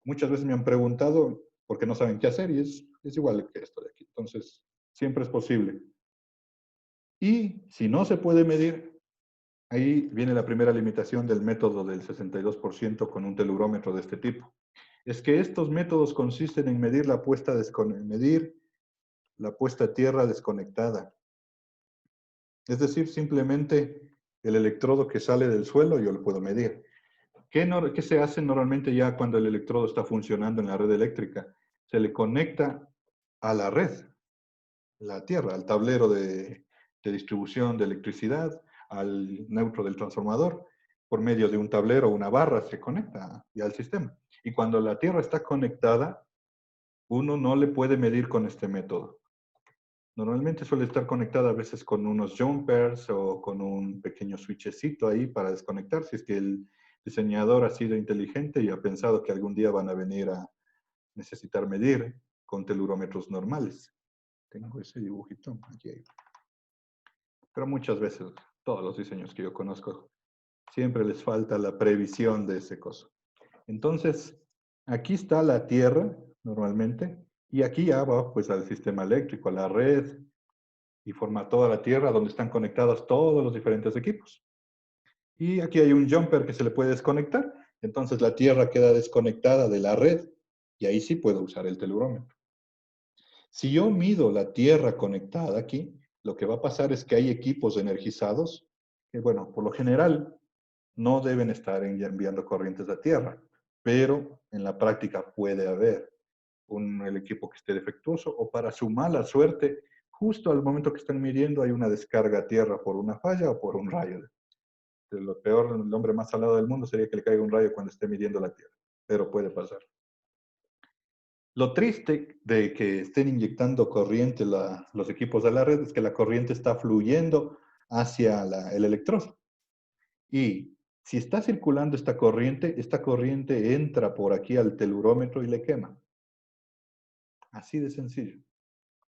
muchas veces me han preguntado porque no saben qué hacer y es igual que esto de aquí. Entonces, siempre es posible. Y si no se puede medir, ahí viene la primera limitación del método del 62% con un telurómetro de este tipo. Es que estos métodos consisten en medir la puesta a tierra desconectada. Es decir, simplemente el electrodo que sale del suelo yo lo puedo medir. ¿Qué se hace normalmente ya cuando el electrodo está funcionando en la red eléctrica? Se le conecta a la red, la tierra, al tablero de distribución de electricidad, al neutro del transformador, por medio de un tablero o una barra se conecta ya al sistema. Y cuando la tierra está conectada, uno no le puede medir con este método. Normalmente suele estar conectada a veces con unos jumpers o con un pequeño switchecito ahí para desconectar, si es que el diseñador ha sido inteligente y ha pensado que algún día van a venir a necesitar medir con telurómetros normales. Tengo ese dibujito aquí. Pero muchas veces, todos los diseños que yo conozco, siempre les falta la previsión de ese coso. Entonces, aquí está la Tierra, normalmente, y aquí ya va pues al sistema eléctrico, a la red, y forma toda la Tierra donde están conectados todos los diferentes equipos. Y aquí hay un jumper que se le puede desconectar, entonces la Tierra queda desconectada de la red, y ahí sí puedo usar el telurómetro. Si yo mido la Tierra conectada aquí, lo que va a pasar es que hay equipos energizados que, bueno, por lo general no deben estar enviando corrientes a Tierra, pero en la práctica puede haber el equipo que esté defectuoso o para su mala suerte, justo al momento que están midiendo hay una descarga a Tierra por una falla o por un rayo. Lo peor, el hombre más salado del mundo sería que le caiga un rayo cuando esté midiendo la Tierra, pero puede pasar. Lo triste de que estén inyectando corriente los equipos de la red es que la corriente está fluyendo hacia el electrodo. Y si está circulando esta corriente entra por aquí al telurómetro y le quema. Así de sencillo.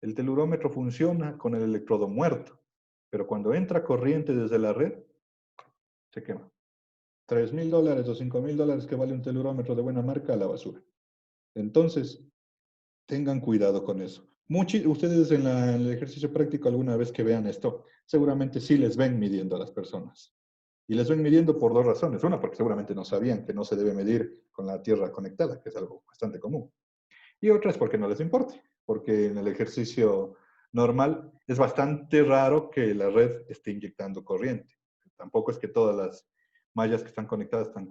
El telurómetro funciona con el electrodo muerto, pero cuando entra corriente desde la red, se quema. $3,000 o $5,000 que vale un telurómetro de buena marca a la basura. Entonces, tengan cuidado con eso. Ustedes en el ejercicio práctico alguna vez que vean esto, seguramente sí les ven midiendo a las personas. Y les ven midiendo por dos razones. Una, porque seguramente no sabían que no se debe medir con la tierra conectada, que es algo bastante común. Y otra es porque no les importe, porque en el ejercicio normal es bastante raro que la red esté inyectando corriente. Tampoco es que todas las mallas que están conectadas están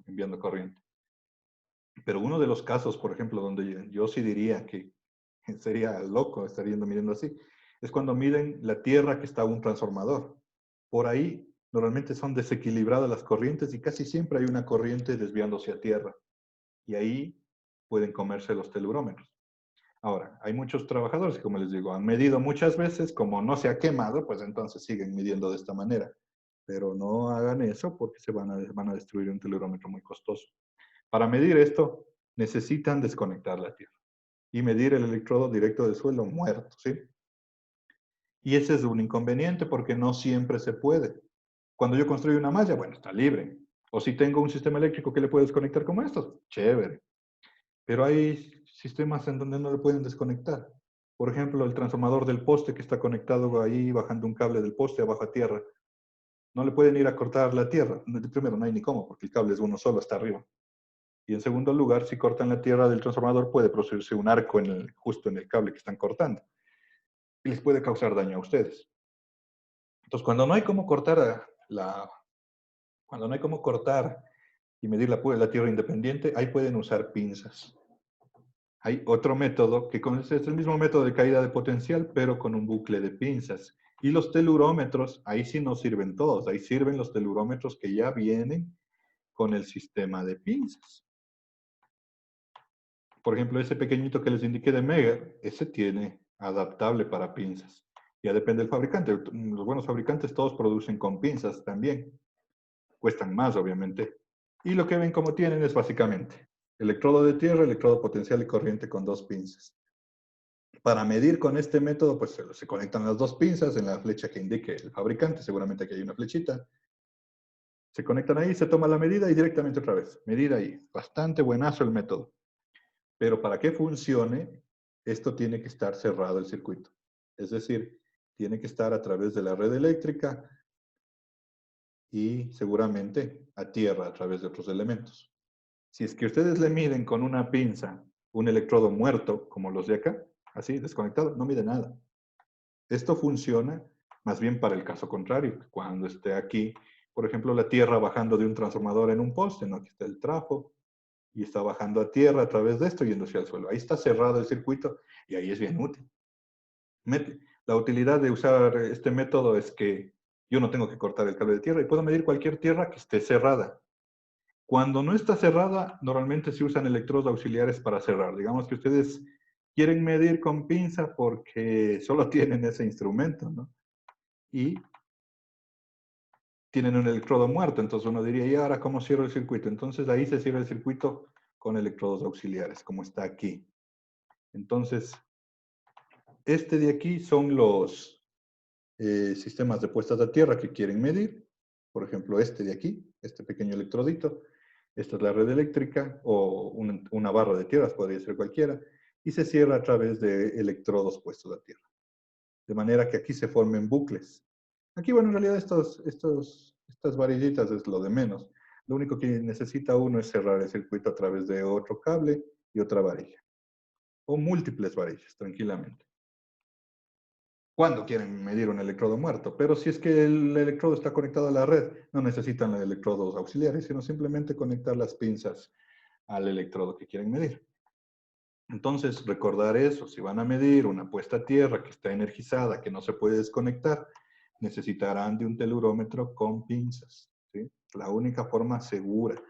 enviando corriente. Pero uno de los casos, por ejemplo, donde yo sí diría que sería loco estar midiendo así, es cuando miden la tierra que está a un transformador. Por ahí normalmente son desequilibradas las corrientes y casi siempre hay una corriente desviándose a tierra. Y ahí pueden comerse los telurómetros. Ahora, hay muchos trabajadores que, como les digo, han medido muchas veces, como no se ha quemado, pues entonces siguen midiendo de esta manera. Pero no hagan eso porque van a destruir un telurómetro muy costoso. Para medir esto, necesitan desconectar la tierra y medir el electrodo directo del suelo muerto, ¿sí? Y ese es un inconveniente porque no siempre se puede. Cuando yo construyo una malla, bueno, está libre. O si tengo un sistema eléctrico que le puedo desconectar como estos, chévere. Pero hay sistemas en donde no lo pueden desconectar. Por ejemplo, el transformador del poste que está conectado ahí, bajando un cable del poste abajo a tierra. No le pueden ir a cortar la tierra. Primero, no hay ni cómo, porque el cable es uno solo, está arriba. Y en segundo lugar, si cortan la tierra del transformador, puede producirse un arco justo en el cable que están cortando. Y les puede causar daño a ustedes. Entonces, cuando no hay cómo cortar y medir la tierra independiente, ahí pueden usar pinzas. Hay otro método que es el mismo método de caída de potencial, pero con un bucle de pinzas. Y los telurómetros, ahí sí no sirven todos, ahí sirven los telurómetros que ya vienen con el sistema de pinzas. Por ejemplo, ese pequeñito que les indiqué de Mega, ese tiene adaptable para pinzas. Ya depende del fabricante. Los buenos fabricantes todos producen con pinzas también. Cuestan más, obviamente. Y lo que ven como tienen es básicamente electrodo de tierra, electrodo potencial y corriente con dos pinzas. Para medir con este método, pues se conectan las dos pinzas en la flecha que indique el fabricante. Seguramente aquí hay una flechita. Se conectan ahí, se toma la medida y directamente otra vez. Medida ahí. Bastante buenazo el método. Pero para que funcione, esto tiene que estar cerrado el circuito. Es decir, tiene que estar a través de la red eléctrica y seguramente a tierra a través de otros elementos. Si es que ustedes le miden con una pinza un electrodo muerto, como los de acá, así, desconectado, no mide nada. Esto funciona más bien para el caso contrario, cuando esté aquí, por ejemplo, la tierra bajando de un transformador en un poste, ¿no? Aquí está el trafo, y está bajando a tierra a través de esto y yéndose al suelo. Ahí está cerrado el circuito y ahí es bien útil. La utilidad de usar este método es que yo no tengo que cortar el cable de tierra y puedo medir cualquier tierra que esté cerrada. Cuando no está cerrada, normalmente se usan electrodos auxiliares para cerrar. Digamos que ustedes quieren medir con pinza porque solo tienen ese instrumento, ¿no? Y tienen un electrodo muerto, entonces uno diría, ¿y ahora cómo cierro el circuito? Entonces ahí se cierra el circuito con electrodos auxiliares, como está aquí. Entonces, este de aquí son los sistemas de puestas a tierra que quieren medir. Por ejemplo, este de aquí, este pequeño electrodito. Esta es la red eléctrica o una barra de tierras, podría ser cualquiera. Y se cierra a través de electrodos puestos a tierra. De manera que aquí se formen bucles. Aquí, bueno, en realidad estas varillitas es lo de menos. Lo único que necesita uno es cerrar el circuito a través de otro cable y otra varilla. O múltiples varillas, tranquilamente. Cuando quieren medir un electrodo muerto. Pero si es que el electrodo está conectado a la red, no necesitan electrodos auxiliares, sino simplemente conectar las pinzas al electrodo que quieren medir. Entonces, recordar eso, si van a medir una puesta a tierra que está energizada, que no se puede desconectar, necesitarán de un telurómetro con pinzas, ¿sí? La única forma segura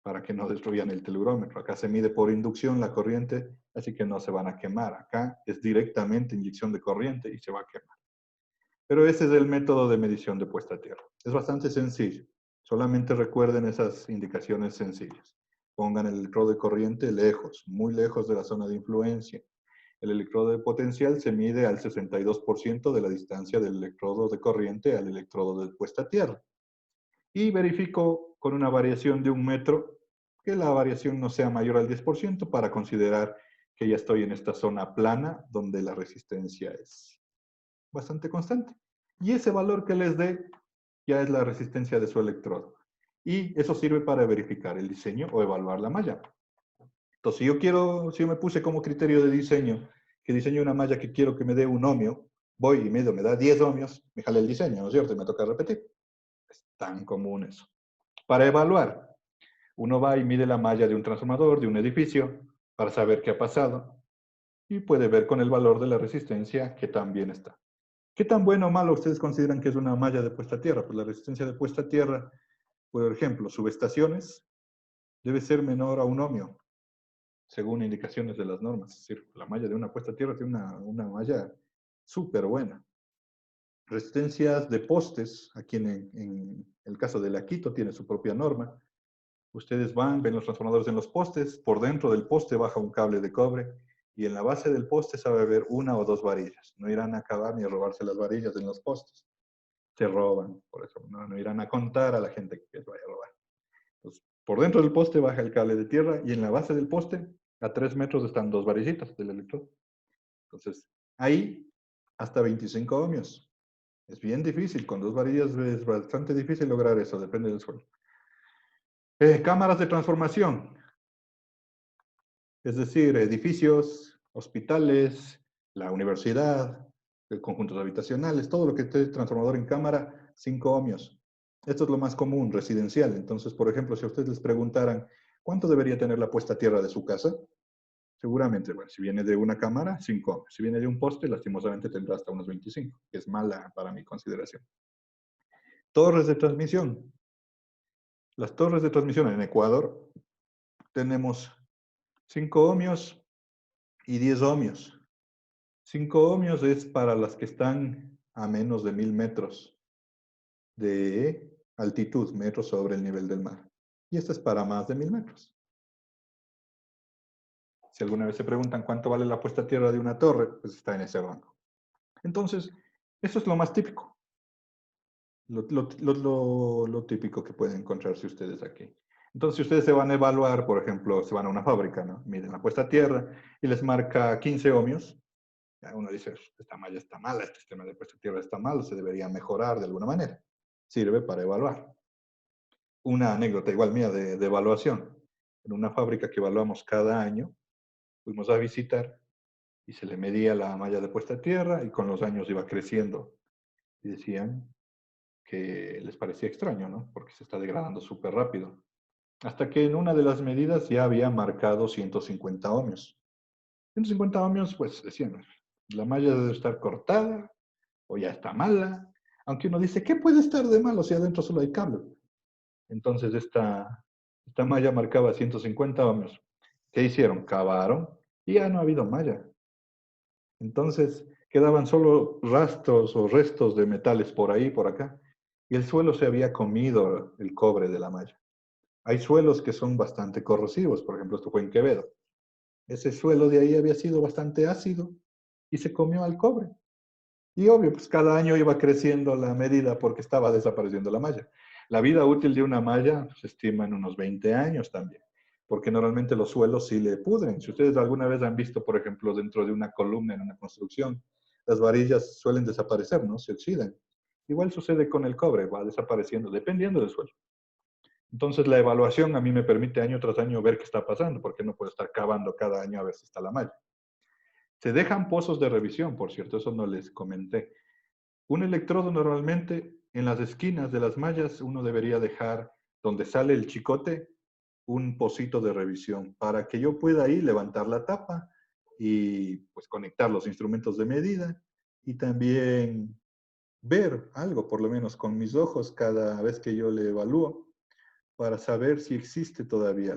para que no destruyan el telurómetro. Acá se mide por inducción la corriente, así que no se van a quemar. Acá es directamente inyección de corriente y se va a quemar. Pero ese es el método de medición de puesta a tierra. Es bastante sencillo. Solamente recuerden esas indicaciones sencillas. Pongan el electrodo de corriente lejos, muy lejos de la zona de influencia. El electrodo de potencial se mide al 62% de la distancia del electrodo de corriente al electrodo de puesta a tierra. Y verifico con una variación de 1 metro que la variación no sea mayor al 10% para considerar que ya estoy en esta zona plana donde la resistencia es bastante constante. Y ese valor que les dé ya es la resistencia de su electrodo. Y eso sirve para verificar el diseño o evaluar la malla. Entonces, si yo me puse como criterio de diseño que diseño una malla que quiero que me dé 1 ohmio, voy y me da 10 ohmios, me jale el diseño, ¿no es cierto? Y me toca repetir. Es tan común eso. Para evaluar, uno va y mide la malla de un transformador, de un edificio, para saber qué ha pasado. Y puede ver con el valor de la resistencia que también está. ¿Qué tan bueno o malo ustedes consideran que es una malla de puesta a tierra? Pues la resistencia de puesta a tierra, por ejemplo, subestaciones, debe ser menor a 1 ohmio, según indicaciones de las normas. Es decir, la malla de una puesta a tierra tiene una malla súper buena. Resistencias de postes, aquí en el caso de la Quito tiene su propia norma. Ustedes van, ven los transformadores en los postes, por dentro del poste baja un cable de cobre y en la base del poste sabe haber 1 o 2 varillas. No irán a acabar ni a robarse las varillas en los postes. Se roban, por eso no irán a contar a la gente que les vaya a robar. Entonces, por dentro del poste baja el cable de tierra y en la base del poste, a 3 metros, están 2 varillitas del electrodo. Entonces, ahí hasta 25 ohmios. Es bien difícil, con 2 varillas es bastante difícil lograr eso, depende del suelo. Cámaras de transformación, es decir, edificios, hospitales, la universidad, conjuntos habitacionales, todo lo que esté transformador en cámara, 5 ohmios. Esto es lo más común, residencial. Entonces, por ejemplo, si a ustedes les preguntaran, ¿cuánto debería tener la puesta a tierra de su casa? Seguramente, bueno, si viene de una cámara, 5 ohmios. Si viene de un poste, lastimosamente tendrá hasta unos 25, que es mala para mi consideración. Torres de transmisión. Las torres de transmisión en Ecuador tenemos 5 ohmios y 10 ohmios. 5 ohmios es para las que están a menos de 1000 metros de altitud, metros sobre el nivel del mar. Y esta es para más de 1000 metros. Si alguna vez se preguntan cuánto vale la puesta a tierra de una torre, pues está en ese rango. Entonces, eso es lo más típico. Lo típico que pueden encontrarse ustedes aquí. Entonces, si ustedes se van a evaluar, por ejemplo, se van a una fábrica, ¿no? Miden la puesta a tierra y les marca 15 ohmios. Ya uno dice, esta malla está mala, este sistema de puesta a tierra está mal, se debería mejorar de alguna manera. Sirve para evaluar. Una anécdota igual mía de evaluación. En una fábrica que evaluamos cada año, fuimos a visitar y se le medía la malla de puesta a tierra y con los años iba creciendo. Y decían que les parecía extraño, ¿no? Porque se está degradando súper rápido. Hasta que en una de las medidas ya había marcado 150 ohmios. 150 ohmios, pues decían, la malla debe estar cortada o ya está mala. Aunque uno dice, ¿qué puede estar de malo si adentro solo hay cable? Entonces esta malla marcaba 150 ohmios. ¿Qué hicieron? Cavaron y ya no ha habido malla. Entonces quedaban solo rastros o restos de metales por ahí, por acá. Y el suelo se había comido el cobre de la malla. Hay suelos que son bastante corrosivos, por ejemplo, esto fue en Quevedo. Ese suelo de ahí había sido bastante ácido y se comió al cobre. Y obvio, pues cada año iba creciendo la medida porque estaba desapareciendo la malla. La vida útil de una malla se estima en unos 20 años también, porque normalmente los suelos sí le pudren. Si ustedes alguna vez han visto, por ejemplo, dentro de una columna en una construcción, las varillas suelen desaparecer, ¿no? Se oxidan. Igual sucede con el cobre, va desapareciendo dependiendo del suelo. Entonces la evaluación a mí me permite año tras año ver qué está pasando, porque no puedo estar cavando cada año a ver si está la malla. Se dejan pozos de revisión, por cierto, eso no les comenté. Un electrodo normalmente en las esquinas de las mallas uno debería dejar donde sale el chicote un pocito de revisión para que yo pueda ahí levantar la tapa y pues conectar los instrumentos de medida y también ver algo, por lo menos con mis ojos, cada vez que yo le evalúo, para saber si existe todavía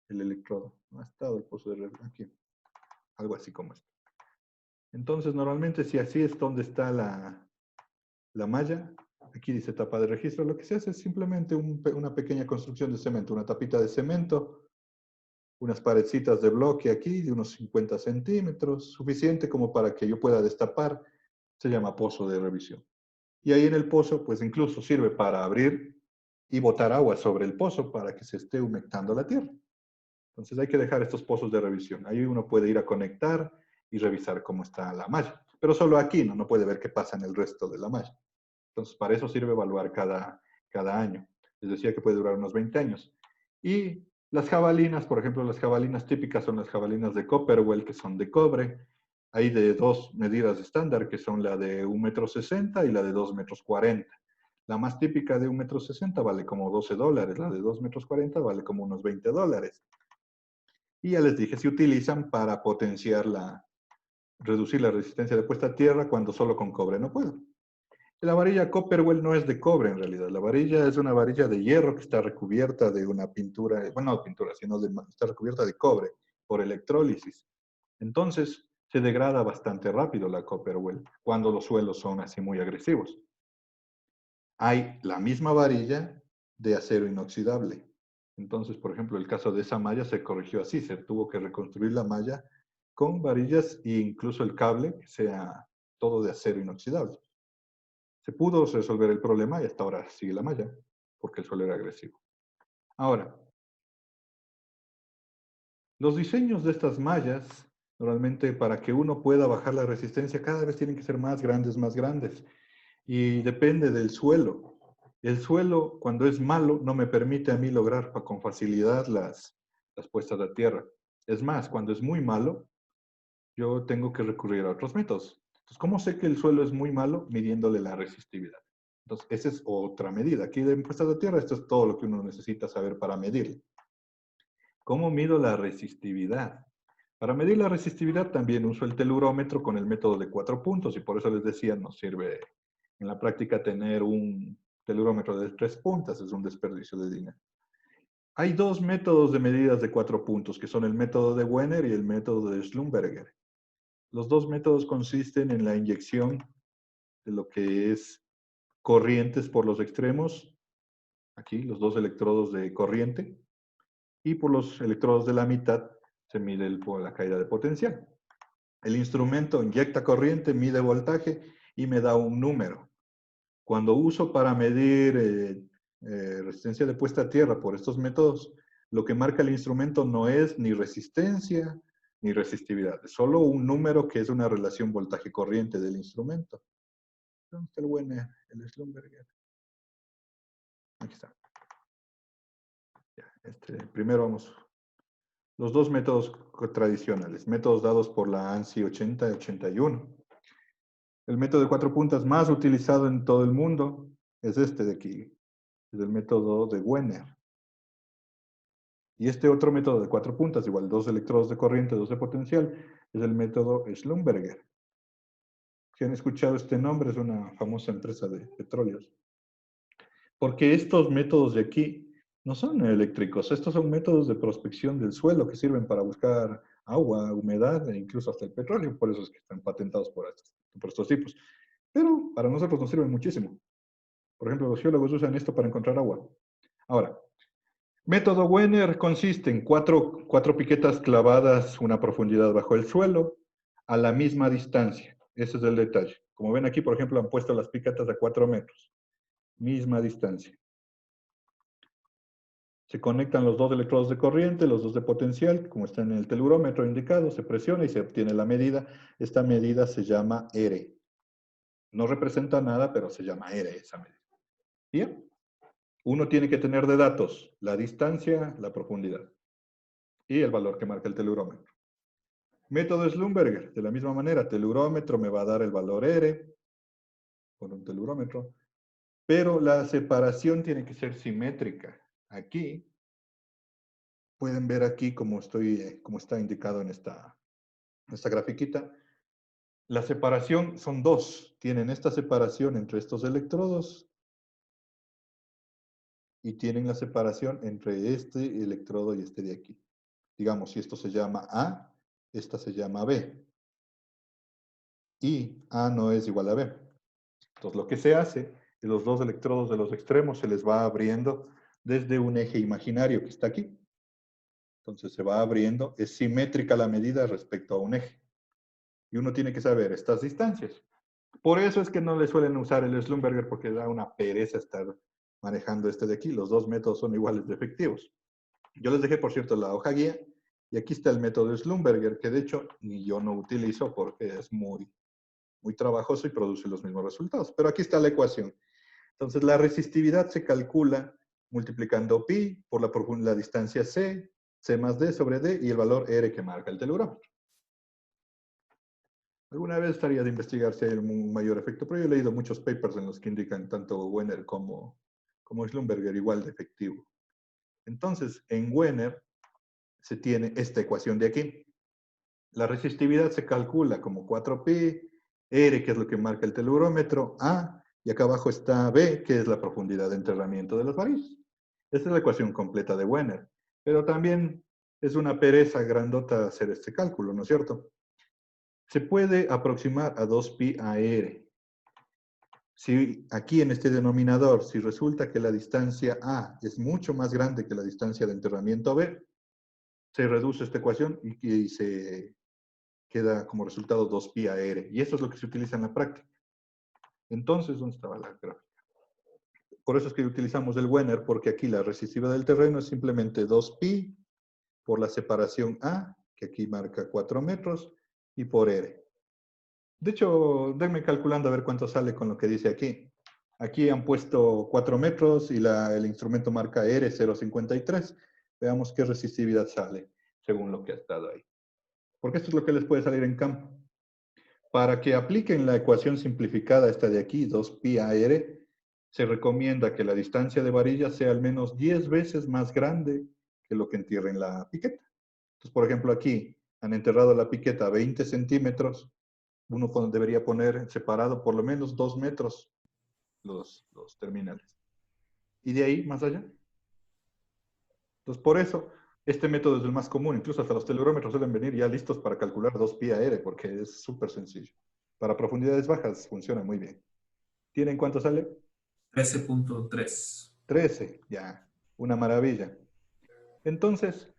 el electrodo. No ha estado el pozo de revisión aquí, algo así como esto. Entonces, normalmente, si así es donde está la malla, aquí dice tapa de registro, lo que se hace es simplemente una pequeña construcción de cemento, una tapita de cemento, unas paredcitas de bloque aquí de unos 50 centímetros, suficiente como para que yo pueda destapar, se llama pozo de revisión. Y ahí en el pozo, pues incluso sirve para abrir y botar agua sobre el pozo para que se esté humectando la tierra. Entonces hay que dejar estos pozos de revisión. Ahí uno puede ir a conectar y revisar cómo está la malla. Pero solo aquí, no puede ver qué pasa en el resto de la malla. Entonces, para eso sirve evaluar cada año. Les decía que puede durar unos 20 años. Y las jabalinas, por ejemplo, las jabalinas típicas son las jabalinas de Copperwell, que son de cobre. Hay de dos medidas estándar, que son la de 1,60 m y la de 2,40 m. La más típica de 1,60 m vale como $12, la de 2,40 m vale como unos $20. Y ya les dije, se utilizan para potenciar reducir la resistencia de puesta a tierra cuando solo con cobre no puedo. La varilla Copperwell no es de cobre en realidad. La varilla es una varilla de hierro que está recubierta de una pintura, bueno, no pintura, sino está recubierta de cobre por electrólisis. Entonces, se degrada bastante rápido la Copperwell cuando los suelos son así muy agresivos. Hay la misma varilla de acero inoxidable. Entonces, por ejemplo, el caso de esa malla se corrigió así, se tuvo que reconstruir la malla con varillas e incluso el cable que sea todo de acero inoxidable. Se pudo resolver el problema y hasta ahora sigue la malla, porque el suelo era agresivo. Ahora, los diseños de estas mallas, normalmente para que uno pueda bajar la resistencia, cada vez tienen que ser más grandes, más grandes. Y depende del suelo. El suelo, cuando es malo, no me permite a mí lograr con facilidad las puestas a tierra. Es más, cuando es muy malo, yo tengo que recurrir a otros métodos. Entonces, ¿cómo sé que el suelo es muy malo? Midiéndole la resistividad. Entonces, esa es otra medida. Aquí de puestas a tierra, esto es todo lo que uno necesita saber para medir. ¿Cómo mido la resistividad? Para medir la resistividad también uso el telurómetro con el método de 4 puntos y por eso les decía, nos sirve en la práctica tener un telurómetro de 3 puntas, es un desperdicio de dinero. Hay dos métodos de medidas de 4 puntos, que son el método de Wenner y el método de Schlumberger. Los dos métodos consisten en la inyección de lo que es corrientes por los extremos, aquí los dos electrodos de corriente, y por los electrodos de la mitad se mide la caída de potencial. El instrumento inyecta corriente, mide voltaje y me da un número. Cuando uso para medir resistencia de puesta a tierra por estos métodos, lo que marca el instrumento no es ni resistencia ni resistividad, es solo un número que es una relación voltaje-corriente del instrumento. ¿Dónde está el Wenner, el Schlumberger? Aquí está. Ya, primero vamos. Los dos métodos tradicionales, métodos dados por la ANSI 80 y 81. El método de 4 puntas más utilizado en todo el mundo es este de aquí, es el método de Wenner. Y este otro método de 4 puntas, igual 2 electrodos de corriente, 2 de potencial, es el método Schlumberger. Si han escuchado este nombre, es una famosa empresa de petróleos. Porque estos métodos de aquí no son eléctricos, estos son métodos de prospección del suelo que sirven para buscar agua, humedad e incluso hasta el petróleo, por eso es que están patentados por estos tipos. Pero para nosotros nos sirven muchísimo. Por ejemplo, los geólogos usan esto para encontrar agua. Ahora, método Wenner consiste en cuatro piquetas clavadas una profundidad bajo el suelo a la misma distancia. Ese es el detalle. Como ven aquí, por ejemplo, han puesto las piquetas a 4 metros. Misma distancia. Se conectan los dos electrodos de corriente, los dos de potencial, como está en el telurómetro indicado, se presiona y se obtiene la medida. Esta medida se llama R. No representa nada, pero se llama R esa medida. ¿Bien? Uno tiene que tener de datos la distancia, la profundidad y el valor que marca el telurómetro. Método Schlumberger, de la misma manera, telurómetro me va a dar el valor R con un telurómetro, pero la separación tiene que ser simétrica. Aquí, pueden ver aquí como está indicado en esta grafiquita, La separación son dos. Tienen esta separación entre estos electrodos y tienen la separación entre este electrodo y este de aquí. Digamos, si esto se llama A, esta se llama B. Y A no es igual a B. Entonces, lo que se hace es los dos electrodos de los extremos se les va abriendo desde un eje imaginario que está aquí. Entonces, se va abriendo, es simétrica la medida respecto a un eje. Y uno tiene que saber estas distancias. Por eso es que no le suelen usar el Schlumberger, porque da una pereza estar manejando este de aquí. Los dos métodos son iguales de efectivos. Yo les dejé, por cierto, la hoja guía, y aquí está el método Schlumberger, que de hecho ni yo no utilizo porque es muy trabajoso y produce los mismos resultados. Pero aquí está la ecuación. Entonces, la resistividad se calcula multiplicando pi por la distancia c, c más d sobre d, y el valor r que marca el telurómetro. Alguna vez estaría de investigar si hay un mayor efecto, pero yo he leído muchos papers en los que indican tanto Wenner como Schlumberger igual de efectivo. Entonces, en Wenner se tiene esta ecuación de aquí. La resistividad se calcula como 4pi, R, que es lo que marca el telurómetro, A, y acá abajo está B, que es la profundidad de enterramiento de las varillas. Esta es la ecuación completa de Wenner, pero también es una pereza grandota hacer este cálculo, ¿no es cierto? Se puede aproximar a 2pi a R. Si aquí en este denominador, si resulta que la distancia A es mucho más grande que la distancia de enterramiento B, se reduce esta ecuación y se queda como resultado 2pi a R. Y eso es lo que se utiliza en la práctica. Entonces, ¿dónde estaba la gráfica? Por eso es que utilizamos el Wenner, porque aquí la resistividad del terreno es simplemente 2pi por la separación A, que aquí marca 4 metros, y por R. De hecho, denme calculando a ver cuánto sale con lo que dice aquí. Aquí han puesto 4 metros y el instrumento marca R 0,53. Veamos qué resistividad sale según lo que ha estado ahí. Porque esto es lo que les puede salir en campo. Para que apliquen la ecuación simplificada esta de aquí, 2pi a R, se recomienda que la distancia de varilla sea al menos 10 veces más grande que lo que entierren la piqueta. Entonces, por ejemplo, aquí han enterrado la piqueta a 20 centímetros, uno debería poner separado por lo menos 2 metros los terminales. Y de ahí, más allá. Entonces, por eso, este método es el más común. Incluso hasta los telurómetros suelen venir ya listos para calcular 2pi a R, porque es súper sencillo. Para profundidades bajas funciona muy bien. ¿Tienen cuánto sale? 13.3. 13, ya. Una maravilla. Entonces,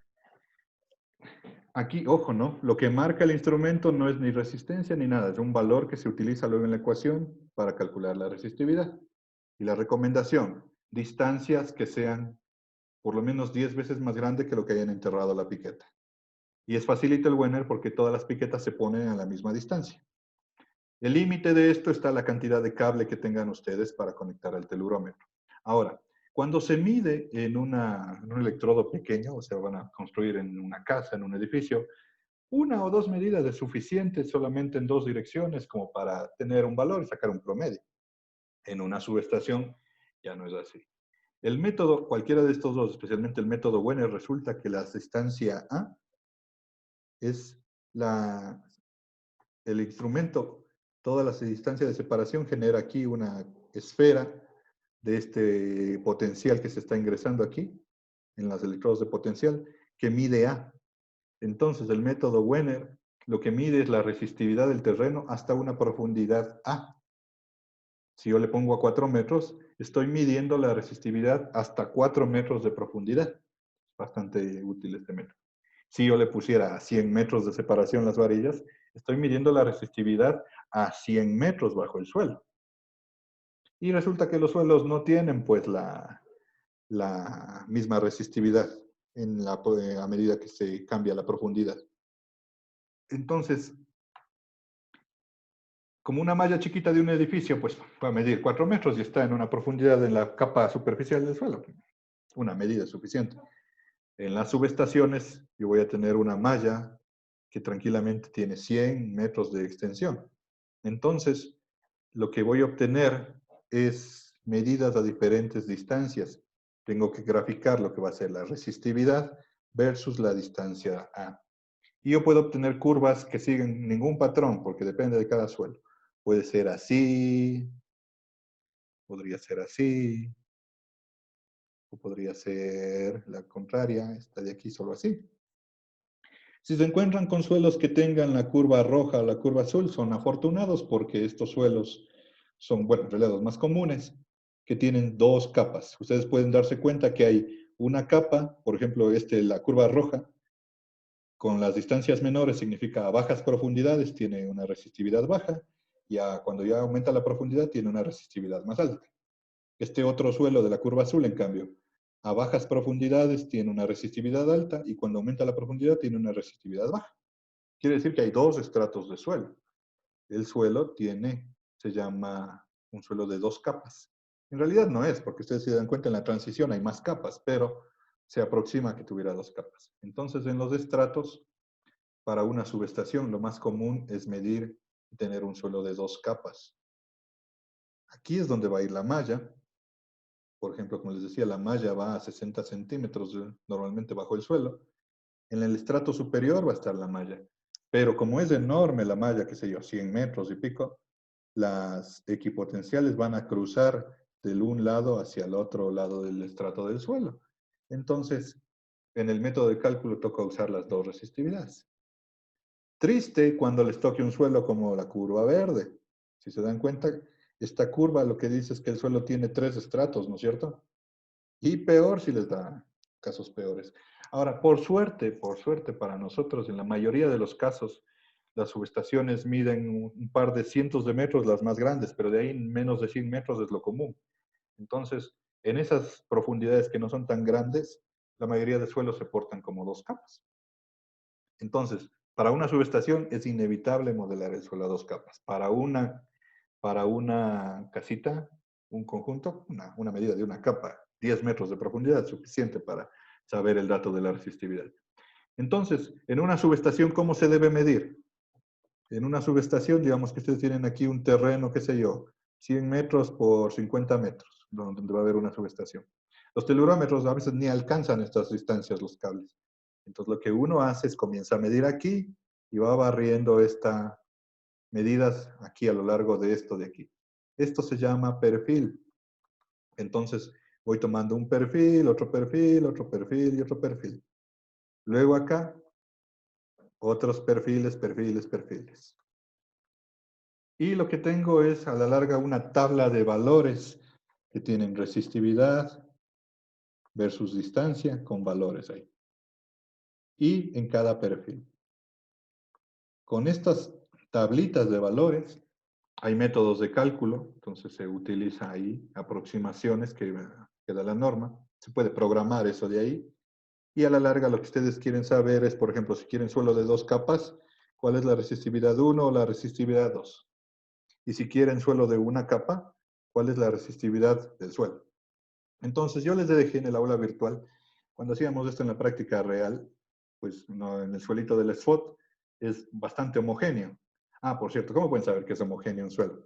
aquí, ojo, ¿no? Lo que marca el instrumento no es ni resistencia ni nada. Es un valor que se utiliza luego en la ecuación para calcular la resistividad. Y la recomendación, distancias que sean por lo menos 10 veces más grande que lo que hayan enterrado la piqueta. Y es facilito el Wenner porque todas las piquetas se ponen a la misma distancia. El límite de esto está la cantidad de cable que tengan ustedes para conectar al telurómetro. Ahora, cuando se mide en un electrodo pequeño, o sea, van a construir en una casa, en un edificio, una o dos medidas es suficiente solamente en dos direcciones como para tener un valor y sacar un promedio. En una subestación ya no es así. El método, cualquiera de estos dos, especialmente el método Wenner, resulta que la distancia A es el instrumento, toda la distancia de separación genera aquí una esfera de este potencial que se está ingresando aquí, en los electrodos de potencial, que mide A. Entonces, el método Wenner lo que mide es la resistividad del terreno hasta una profundidad A. Si yo le pongo a 4 metros, estoy midiendo la resistividad hasta 4 metros de profundidad. Bastante útil este método. Si yo le pusiera a 100 metros de separación las varillas, estoy midiendo la resistividad a 100 metros bajo el suelo. Y resulta que los suelos no tienen pues la misma resistividad a medida que se cambia la profundidad. Entonces, como una malla chiquita de un edificio, pues va a medir 4 metros y está en una profundidad en la capa superficial del suelo. Una medida suficiente. En las subestaciones yo voy a tener una malla que tranquilamente tiene 100 metros de extensión. Entonces, lo que voy a obtener es medidas a diferentes distancias. Tengo que graficar lo que va a ser la resistividad versus la distancia A. Y yo puedo obtener curvas que siguen ningún patrón, porque depende de cada suelo. Puede ser así, podría ser así, o podría ser la contraria, esta de aquí solo así. Si se encuentran con suelos que tengan la curva roja o la curva azul, son afortunados porque estos suelos son, bueno, en realidad los más comunes, que tienen dos capas. Ustedes pueden darse cuenta que hay una capa, por ejemplo, la curva roja, con las distancias menores significa a bajas profundidades tiene una resistividad baja, y cuando ya aumenta la profundidad tiene una resistividad más alta. Este otro suelo de la curva azul, en cambio, a bajas profundidades tiene una resistividad alta y cuando aumenta la profundidad tiene una resistividad baja. Quiere decir que hay dos estratos de suelo. El suelo se llama un suelo de dos capas. En realidad no es, porque ustedes se dan cuenta en la transición hay más capas, pero se aproxima a que tuviera dos capas. Entonces, en los estratos, para una subestación, lo más común es medir y tener un suelo de dos capas. Aquí es donde va a ir la malla. Por ejemplo, como les decía, la malla va a 60 centímetros normalmente bajo el suelo. En el estrato superior va a estar la malla. Pero como es enorme la malla, qué sé yo, 100 metros y pico, las equipotenciales van a cruzar del un lado hacia el otro lado del estrato del suelo. Entonces, en el método de cálculo toca usar las dos resistividades. Triste cuando les toque un suelo como la curva verde. Si se dan cuenta, esta curva lo que dice es que el suelo tiene tres estratos, ¿no es cierto? Y peor si les da casos peores. Ahora, por suerte para nosotros, en la mayoría de los casos, las subestaciones miden un par de cientos de metros, las más grandes, pero de ahí menos de 100 metros es lo común. Entonces, en esas profundidades que no son tan grandes, la mayoría de suelos se portan como dos capas. Entonces, para una subestación es inevitable modelar el suelo a dos capas. Para una casita, un conjunto, una medida de una capa, 10 metros de profundidad, es suficiente para saber el dato de la resistividad. Entonces, en una subestación, ¿cómo se debe medir? En una subestación, digamos que ustedes tienen aquí un terreno, qué sé yo, 100 metros por 50 metros, donde va a haber una subestación. Los telurómetros a veces ni alcanzan estas distancias, los cables. Entonces, lo que uno hace es comienza a medir aquí y va barriendo estas medidas aquí a lo largo de esto de aquí. Esto se llama perfil. Entonces, voy tomando un perfil, otro perfil, otro perfil y otro perfil. Luego acá, otros perfiles, perfiles, perfiles. Y lo que tengo es a la larga una tabla de valores que tienen resistividad versus distancia con valores ahí. Y en cada perfil. Con estas tablitas de valores hay métodos de cálculo, entonces se utiliza ahí aproximaciones que da la norma. Se puede programar eso de ahí. Y a la larga lo que ustedes quieren saber es, por ejemplo, si quieren suelo de dos capas, ¿cuál es la resistividad 1 o la resistividad 2? Y si quieren suelo de una capa, ¿cuál es la resistividad del suelo? Entonces yo les dejé en el aula virtual, cuando hacíamos esto en la práctica real, pues no, en el suelito del SFOT es bastante homogéneo. Ah, por cierto, ¿cómo pueden saber que es homogéneo un suelo?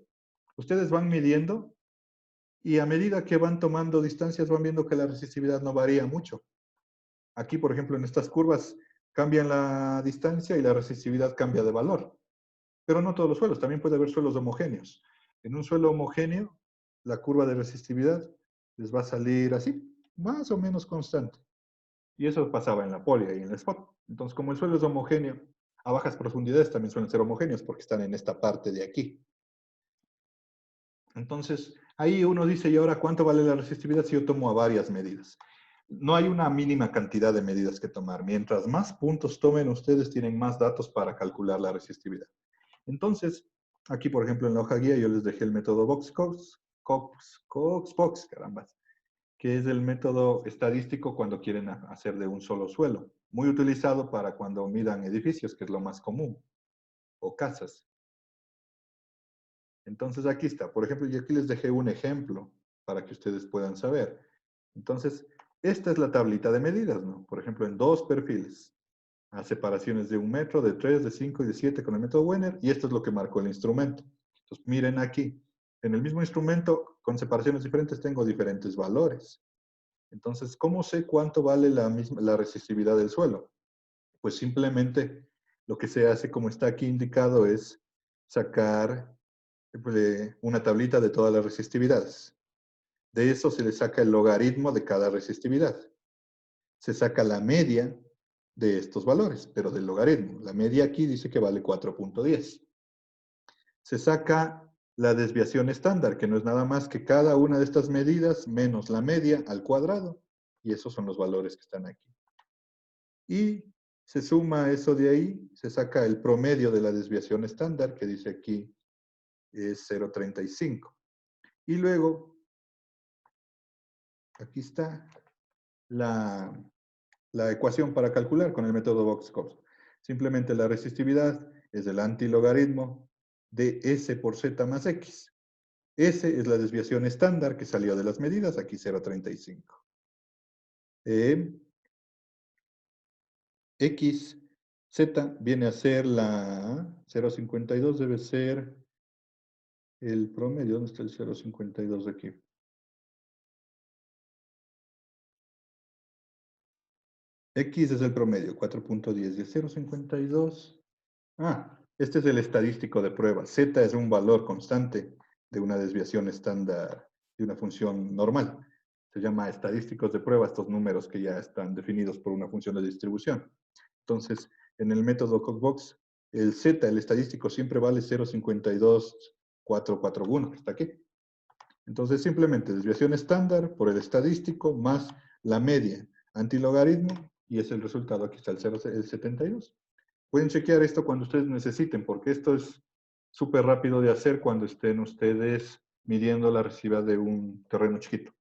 Ustedes van midiendo y a medida que van tomando distancias van viendo que la resistividad no varía mucho. Aquí, por ejemplo, en estas curvas cambian la distancia y la resistividad cambia de valor. Pero no todos los suelos, también puede haber suelos homogéneos. En un suelo homogéneo, la curva de resistividad les va a salir así, más o menos constante. Y eso pasaba en la polia y en el spot. Entonces, como el suelo es homogéneo, a bajas profundidades también suelen ser homogéneos porque están en esta parte de aquí. Entonces, ahí uno dice, ¿y ahora cuánto vale la resistividad si yo tomo a varias medidas? No hay una mínima cantidad de medidas que tomar. Mientras más puntos tomen, ustedes tienen más datos para calcular la resistividad. Entonces, aquí, por ejemplo, en la hoja guía yo les dejé el método Cox-Cox, carambas, que es el método estadístico cuando quieren hacer de un solo suelo. Muy utilizado para cuando midan edificios, que es lo más común, o casas. Entonces aquí está. Por ejemplo, y aquí les dejé un ejemplo para que ustedes puedan saber. Entonces, esta es la tablita de medidas, ¿no? Por ejemplo, en dos perfiles. A separaciones de 1 metro, de 3, de 5 y de 7 con el método Wenner. Y esto es lo que marcó el instrumento. Entonces, miren aquí. En el mismo instrumento, con separaciones diferentes, tengo diferentes valores. Entonces, ¿cómo sé cuánto vale la resistividad del suelo? Pues simplemente lo que se hace, como está aquí indicado, es sacar una tablita de todas las resistividades. De eso se le saca el logaritmo de cada resistividad. Se saca la media de estos valores, pero del logaritmo. La media aquí dice que vale 4.10. Se saca la desviación estándar, que no es nada más que cada una de estas medidas menos la media al cuadrado. Y esos son los valores que están aquí. Y se suma eso de ahí, se saca el promedio de la desviación estándar, que dice aquí es 0.35. Y luego, aquí está la ecuación para calcular con el método Box-Cox. Simplemente la resistividad es el antilogaritmo de S por Z más X. S es la desviación estándar que salió de las medidas, aquí 0.35. X, Z viene a ser la 0.52, debe ser el promedio. ¿Dónde está el 0.52 de aquí? X es el promedio, 4.10. Y el 0.52. Este es el estadístico de prueba. Z es un valor constante de una desviación estándar de una función normal. Se llama estadísticos de prueba estos números que ya están definidos por una función de distribución. Entonces, en el método Cox-Box, el Z, el estadístico, siempre vale 0.52441, que está aquí. Entonces, simplemente desviación estándar por el estadístico más la media antilogaritmo, y es el resultado. Aquí está el 0.72. Pueden chequear esto cuando ustedes necesiten, porque esto es súper rápido de hacer cuando estén ustedes midiendo la resistividad de un terreno chiquito.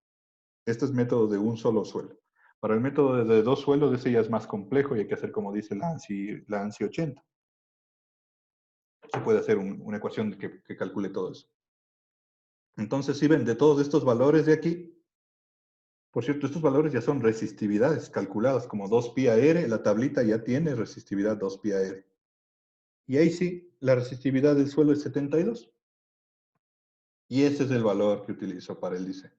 Este es método de un solo suelo. Para el método de dos suelos, ese ya es más complejo y hay que hacer como dice la ANSI 80. Se puede hacer una ecuación que calcule todo eso. Entonces, si ven, de todos estos valores de aquí, por cierto, estos valores ya son resistividades calculadas como 2 pi a r. La tablita ya tiene resistividad 2 pi a r. Y ahí sí, la resistividad del suelo es 72. Y ese es el valor que utilizo para el diseño.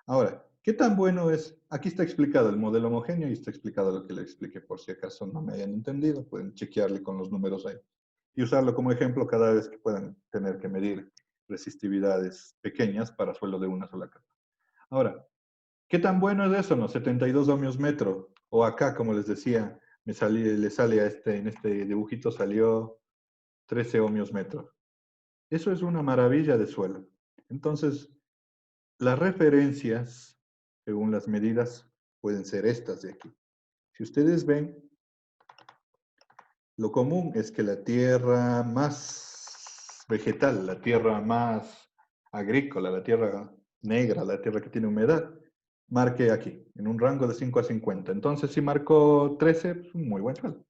Ahora, ¿qué tan bueno es? Aquí está explicado el modelo homogéneo y está explicado lo que le expliqué, por si acaso no me hayan entendido. Pueden chequearle con los números ahí. Y usarlo como ejemplo cada vez que puedan tener que medir resistividades pequeñas para suelo de una sola capa. Ahora, ¿qué tan bueno es eso? No, 72 ohmios metro. O acá, como les decía, le sale a en este dibujito salió 13 ohmios metro. Eso es una maravilla de suelo. Entonces, las referencias, según las medidas, pueden ser estas de aquí. Si ustedes ven, lo común es que la tierra más vegetal, la tierra más agrícola, la tierra negra, la tierra que tiene humedad, marque aquí, en un rango de 5 a 50. Entonces, si marcó 13, es un muy buen suelo.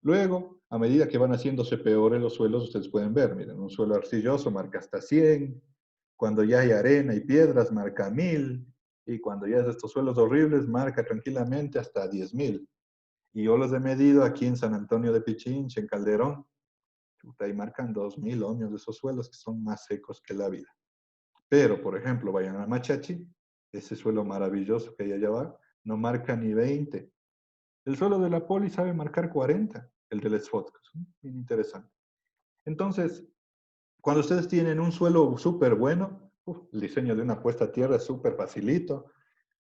Luego, a medida que van haciéndose peores los suelos, ustedes pueden ver, miren, un suelo arcilloso marca hasta 100, cuando ya hay arena y piedras marca 1000, y cuando ya es de estos suelos horribles marca tranquilamente hasta 10.000. Y yo los he medido aquí en San Antonio de Pichincha, en Calderón, ahí marcan 2000 ohmios de esos suelos que son más secos que la vida. Pero, por ejemplo, vayan a Machachi, ese suelo maravilloso que hay allá abajo, no marca ni 20. El suelo de la Poli sabe marcar 40, el del Esfotcos. Bien interesante. Entonces, cuando ustedes tienen un suelo súper bueno, el diseño de una puesta a tierra es súper facilito.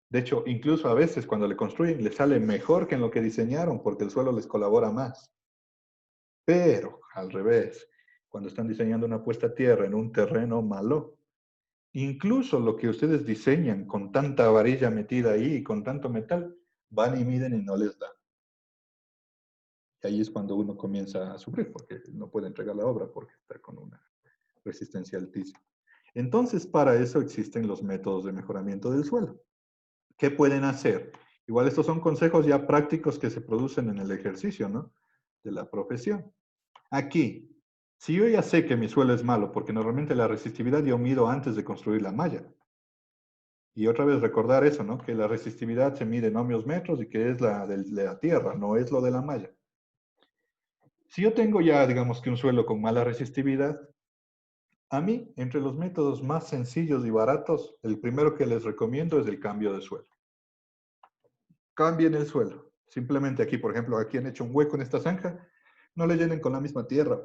De hecho, incluso a veces cuando le construyen, les sale mejor que en lo que diseñaron porque el suelo les colabora más. Pero, al revés, cuando están diseñando una puesta a tierra en un terreno malo, incluso lo que ustedes diseñan con tanta varilla metida ahí y con tanto metal, van y miden y no les da. Y ahí es cuando uno comienza a sufrir, porque no puede entregar la obra porque está con una resistencia altísima. Entonces, para eso existen los métodos de mejoramiento del suelo. ¿Qué pueden hacer? Igual estos son consejos ya prácticos que se producen en el ejercicio, ¿no? De la profesión. Aquí, si yo ya sé que mi suelo es malo, porque normalmente la resistividad yo mido antes de construir la malla. Y otra vez recordar eso, ¿no? Que la resistividad se mide en ohmios metros y que es la de la tierra, no es lo de la malla. Si yo tengo ya, digamos que un suelo con mala resistividad, a mí, entre los métodos más sencillos y baratos, el primero que les recomiendo es el cambio de suelo. Cambien el suelo. Simplemente aquí, por ejemplo, aquí han hecho un hueco en esta zanja, No le llenen con la misma tierra,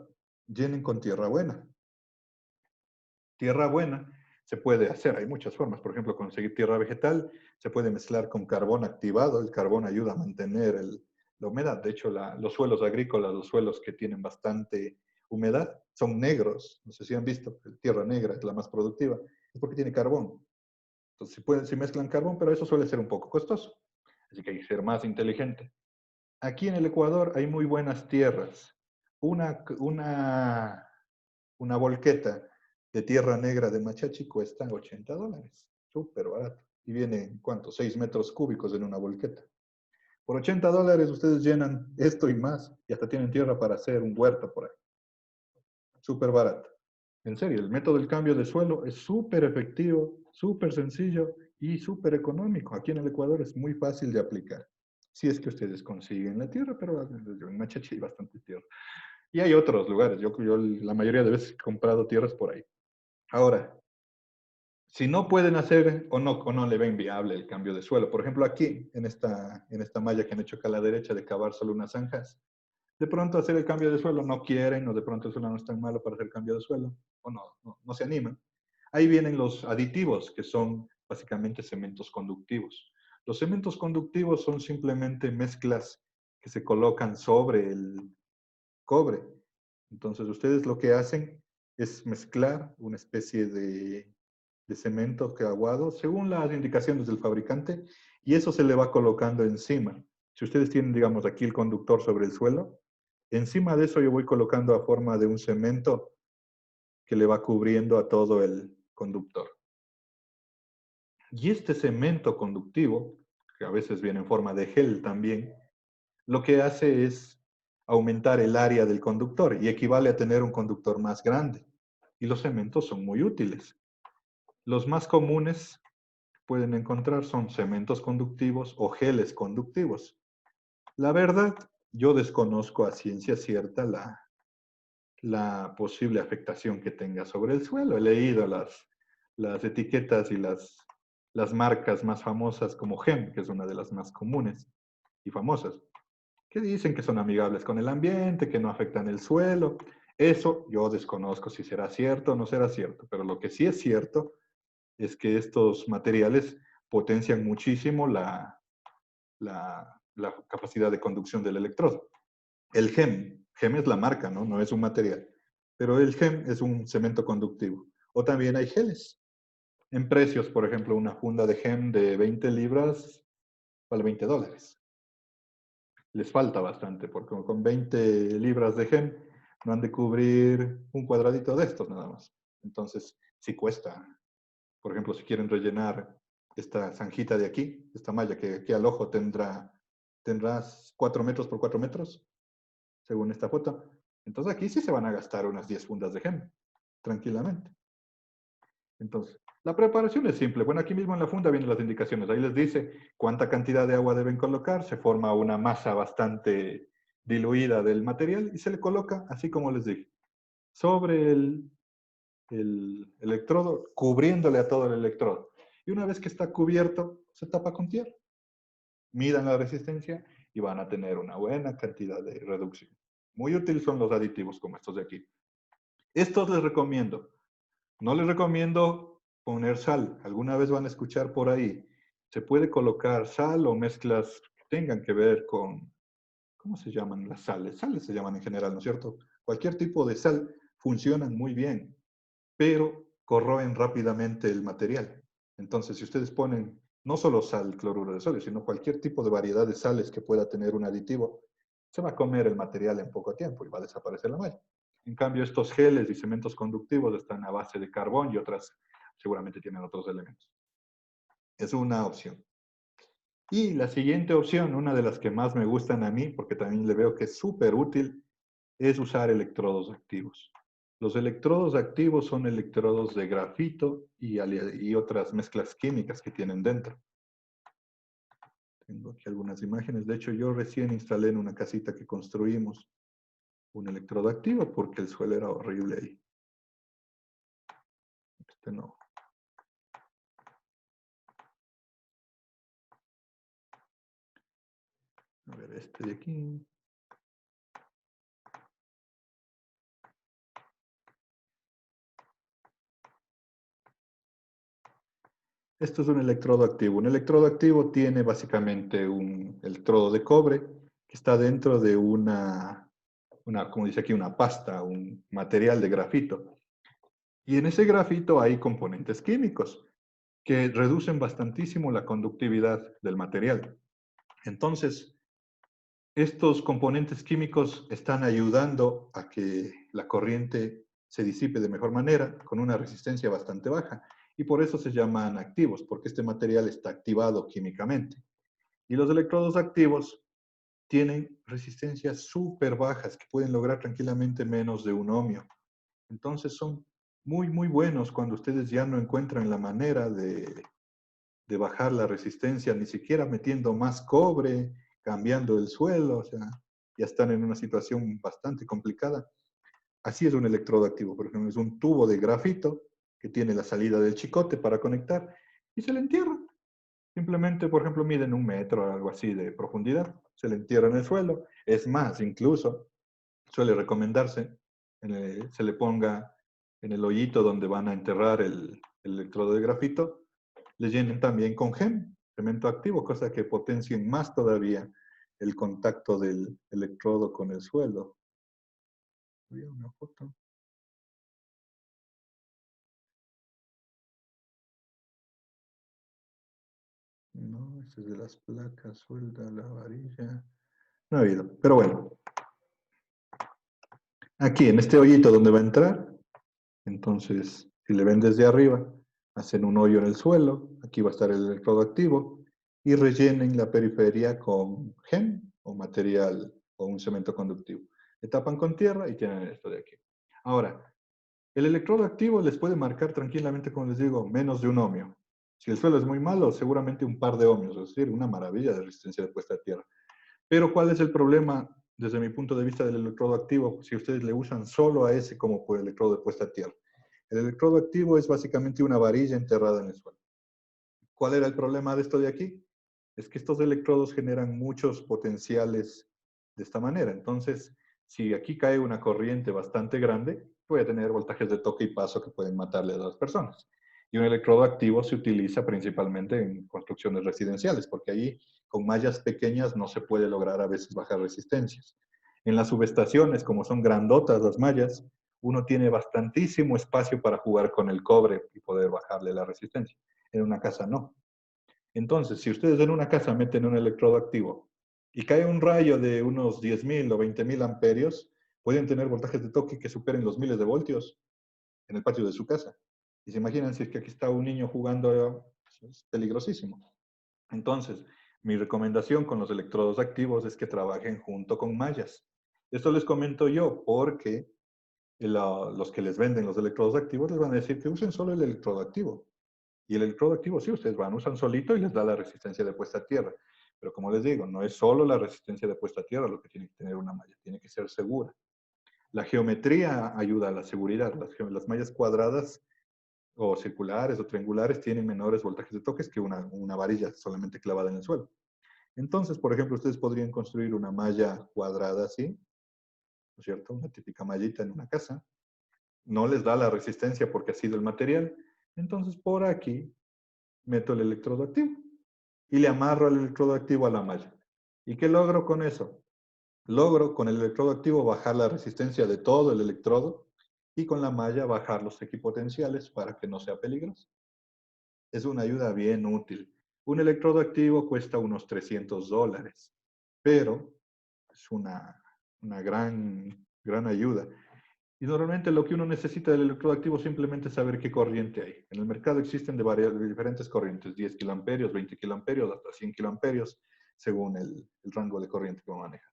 llenen con tierra buena. Tierra buena se puede hacer, hay muchas formas. Por ejemplo, conseguir tierra vegetal se puede mezclar con carbón activado. El carbón ayuda a mantener la humedad. De hecho, los suelos agrícolas, los suelos que tienen bastante humedad, son negros. No sé si han visto, tierra negra es la más productiva. Es porque tiene carbón. Entonces, si mezclan carbón, pero eso suele ser un poco costoso. Así que hay que ser más inteligente. Aquí en el Ecuador hay muy buenas tierras. Una, una, una volqueta de tierra negra de Machachi cuesta $80. Súper barato. Y viene, ¿cuánto? 6 metros cúbicos en una volqueta. Por $80 ustedes llenan esto y más. Y hasta tienen tierra para hacer un huerto por ahí. Súper barato. En serio, el método del cambio de suelo es súper efectivo, súper sencillo y súper económico. Aquí en el Ecuador es muy fácil de aplicar. Si es que ustedes consiguen la tierra, pero en Machachi hay bastante tierra. Y hay otros lugares. Yo la mayoría de veces he comprado tierras por ahí. Ahora, si no pueden hacer o no le ven viable el cambio de suelo, por ejemplo, aquí, en esta malla que han hecho acá a la derecha de cavar solo unas zanjas, de pronto hacer el cambio de suelo no quieren, o de pronto el suelo no es tan malo para hacer el cambio de suelo, o no se animan. Ahí vienen los aditivos, que son básicamente cementos conductivos. Los cementos conductivos son simplemente mezclas que se colocan sobre el cobre. Entonces, ustedes lo que hacen es mezclar una especie de cemento que aguado, según las indicaciones del fabricante, y eso se le va colocando encima. Si ustedes tienen, digamos, aquí el conductor sobre el suelo, encima de eso yo voy colocando a forma de un cemento que le va cubriendo a todo el conductor. Y este cemento conductivo, que a veces viene en forma de gel también, lo que hace es aumentar el área del conductor y equivale a tener un conductor más grande. Y los cementos son muy útiles. Los más comunes pueden encontrar son cementos conductivos o geles conductivos. La verdad, yo desconozco a ciencia cierta la posible afectación que tenga sobre el suelo. He leído las etiquetas y las marcas más famosas como GEM, que es una de las más comunes y famosas, que dicen que son amigables con el ambiente, que no afectan el suelo. Eso yo desconozco si será cierto o no será cierto, pero lo que sí es cierto es que estos materiales potencian muchísimo la capacidad de conducción del electrodo. El GEM es la marca, ¿no? No es un material, pero el GEM es un cemento conductivo. O también hay geles. En precios, por ejemplo, una funda de GEM de 20 libras vale $20. Les falta bastante, porque con 20 libras de GEM no han de cubrir un cuadradito de estos nada más. Entonces, sí cuesta. Por ejemplo, si quieren rellenar esta zanjita de aquí, esta malla que aquí al ojo tendrás 4 metros por 4 metros, según esta foto. Entonces aquí sí se van a gastar unas 10 fundas de gem, tranquilamente. Entonces, la preparación es simple. Bueno, aquí mismo en la funda vienen las indicaciones. Ahí les dice cuánta cantidad de agua deben colocar. Se forma una masa bastante diluida del material y se le coloca, así como les dije, sobre el electrodo, cubriéndole a todo el electrodo. Y una vez que está cubierto, se tapa con tierra. Midan la resistencia y van a tener una buena cantidad de reducción. Muy útiles son los aditivos como estos de aquí. Estos les recomiendo. No les recomiendo poner sal. Alguna vez van a escuchar por ahí. Se puede colocar sal o mezclas que tengan que ver con, ¿cómo se llaman las sales? Sales se llaman en general, ¿no es cierto? Cualquier tipo de sal funcionan muy bien, pero corroen rápidamente el material. Entonces, si ustedes ponen no solo sal, cloruro de sodio, sino cualquier tipo de variedad de sales que pueda tener un aditivo, se va a comer el material en poco tiempo y va a desaparecer la malla. En cambio, estos geles y cementos conductivos están a base de carbón y otras, seguramente tienen otros elementos. Es una opción. Y la siguiente opción, una de las que más me gustan a mí, porque también le veo que es súper útil, es usar electrodos activos. Los electrodos activos son electrodos de grafito y otras mezclas químicas que tienen dentro. Tengo aquí algunas imágenes. De hecho, yo recién instalé en una casita que construimos un electrodo activo porque el suelo era horrible ahí. Este no. A ver, este de aquí. Esto es un electrodo activo. Un electrodo activo tiene básicamente un electrodo de cobre que está dentro de como dice aquí, una pasta, un material de grafito. Y en ese grafito hay componentes químicos que reducen bastantísimo la conductividad del material. Entonces, estos componentes químicos están ayudando a que la corriente se disipe de mejor manera, con una resistencia bastante baja. Y por eso se llaman activos, porque este material está activado químicamente. Y los electrodos activos tienen resistencias súper bajas que pueden lograr tranquilamente menos de 1 ohmio. Entonces son muy, muy buenos cuando ustedes ya no encuentran la manera de bajar la resistencia, ni siquiera metiendo más cobre, cambiando el suelo, o sea, ya están en una situación bastante complicada. Así es un electrodo activo, por ejemplo, es un tubo de grafito que tiene la salida del chicote para conectar y se le entierra. Simplemente, por ejemplo, miden 1 metro o algo así de profundidad, se le entierra en el suelo. Es más, incluso suele recomendarse, se le ponga en el hoyito donde van a enterrar el electrodo de grafito, le llenen también con GEM, cemento activo, cosa que potencien más todavía el contacto del electrodo con el suelo. Había una foto. No, este es de las placas, suelda la varilla. No ha habido, pero bueno. Aquí, en este hoyito donde va a entrar, entonces, si le ven desde arriba, hacen un hoyo en el suelo, aquí va a estar el electrodo activo, y rellenen la periferia con GEM o material o un cemento conductivo. Le tapan con tierra y tienen esto de aquí. Ahora, el electrodo activo les puede marcar tranquilamente, como les digo, menos de 1 ohmio. Si el suelo es muy malo, seguramente un par de ohmios, es decir, una maravilla de resistencia de puesta a tierra. Pero ¿cuál es el problema desde mi punto de vista del electrodo activo si ustedes le usan solo a ese como por electrodo de puesta a tierra? El electrodo activo es básicamente una varilla enterrada en el suelo. ¿Cuál era el problema de esto de aquí? Es que estos electrodos generan muchos potenciales de esta manera. Entonces, si aquí cae una corriente bastante grande, puede tener voltajes de toque y paso que pueden matarle a las personas. Y un electrodo activo se utiliza principalmente en construcciones residenciales, porque ahí con mallas pequeñas no se puede lograr a veces bajar resistencias. En las subestaciones, como son grandotas las mallas, uno tiene bastantísimo espacio para jugar con el cobre y poder bajarle la resistencia. En una casa no. Entonces, si ustedes en una casa meten un electrodo activo y cae un rayo de unos 10.000 o 20.000 amperios, pueden tener voltajes de toque que superen los miles de voltios en el patio de su casa. Y se imaginan si es que aquí está un niño jugando, es peligrosísimo. Entonces, mi recomendación con los electrodos activos es que trabajen junto con mallas. Esto les comento yo porque los que les venden los electrodos activos les van a decir que usen solo el electrodo activo. Y el electrodo activo, sí, ustedes van, usan solito y les da la resistencia de puesta a tierra. Pero como les digo, no es solo la resistencia de puesta a tierra lo que tiene que tener una malla, tiene que ser segura. La geometría ayuda a la seguridad. Las mallas cuadradas o circulares o triangulares tienen menores voltajes de toques que una varilla solamente clavada en el suelo. Entonces, por ejemplo, ustedes podrían construir una malla cuadrada así, ¿no es cierto? Una típica mallita en una casa. No les da la resistencia porque ha sido el material. Entonces, por aquí meto el electrodo activo y le amarro el electrodo activo a la malla. ¿Y qué logro con eso? Logro con el electrodo activo bajar la resistencia de todo el electrodo y con la malla bajar los equipotenciales para que no sea peligroso. Es una ayuda bien útil. Un electrodo activo cuesta unos $300, pero es una gran ayuda. Y normalmente lo que uno necesita del electrodo activo es simplemente saber qué corriente hay. En el mercado existen de diferentes corrientes, 10 kiloamperios, 20 kiloamperios, hasta 100 kiloamperios, según el rango de corriente que uno maneja.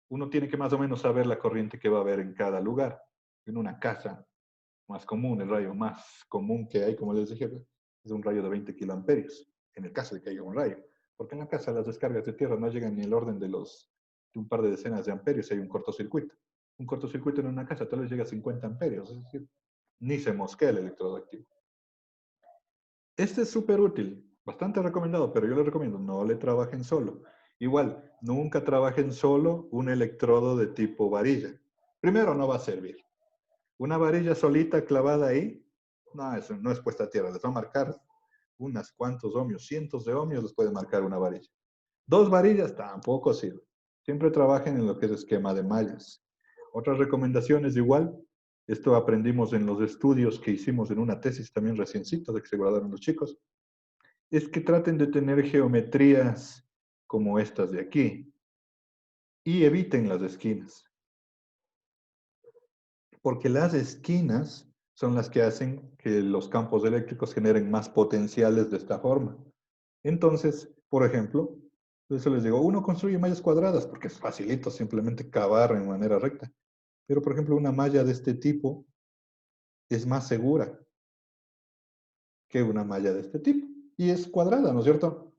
Uno tiene que más o menos saber la corriente que va a haber en cada lugar. En una casa más común, el rayo más común que hay, como les dije, es un rayo de 20 kiloamperios, en el caso de que haya un rayo. Porque en la casa las descargas de tierra no llegan ni el orden de un par de decenas de amperios si hay un cortocircuito. Un cortocircuito en una casa tal vez llega a 50 amperios, es decir, ni se mosquea el electrodo activo. Este es súper útil, bastante recomendado, pero yo les recomiendo, no le trabajen solo. Igual, nunca trabajen solo un electrodo de tipo varilla. Primero, no va a servir. Una varilla solita clavada ahí, no, eso no es puesta a tierra, les va a marcar unas cuantos ohmios, cientos de ohmios, les puede marcar una varilla. 2 varillas tampoco sirve. Siempre trabajen en lo que es esquema de mallas. Otras recomendaciones igual, esto aprendimos en los estudios que hicimos en una tesis también reciencito de que se graduaron los chicos, es que traten de tener geometrías como estas de aquí y eviten las esquinas, porque las esquinas son las que hacen que los campos eléctricos generen más potenciales de esta forma. Entonces, por ejemplo, eso les digo, uno construye mallas cuadradas porque es facilito simplemente cavar en manera recta. Pero, por ejemplo, una malla de este tipo es más segura que una malla de este tipo. Y es cuadrada, ¿no es cierto?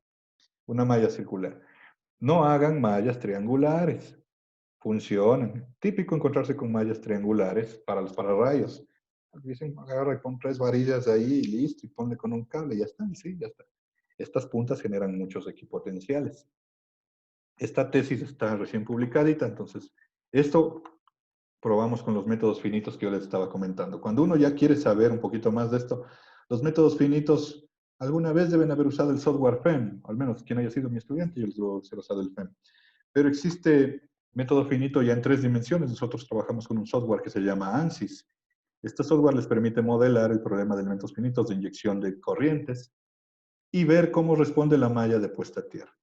Una malla circular. No hagan mallas triangulares. Funcionan. Típico encontrarse con mallas triangulares para los pararrayos. Dicen, agarra y pon 3 varillas ahí y listo, y ponle con un cable y ya está, y sí, ya está. Estas puntas generan muchos equipotenciales. Esta tesis está recién publicadita, entonces esto probamos con los métodos finitos que yo les estaba comentando. Cuando uno ya quiere saber un poquito más de esto, los métodos finitos alguna vez deben haber usado el software FEM, al menos quien haya sido mi estudiante, yo les digo ser usado el FEM. Pero existe método finito ya en 3 dimensiones. Nosotros trabajamos con un software que se llama ANSYS. Este software les permite modelar el problema de elementos finitos de inyección de corrientes y ver cómo responde la malla de puesta a tierra.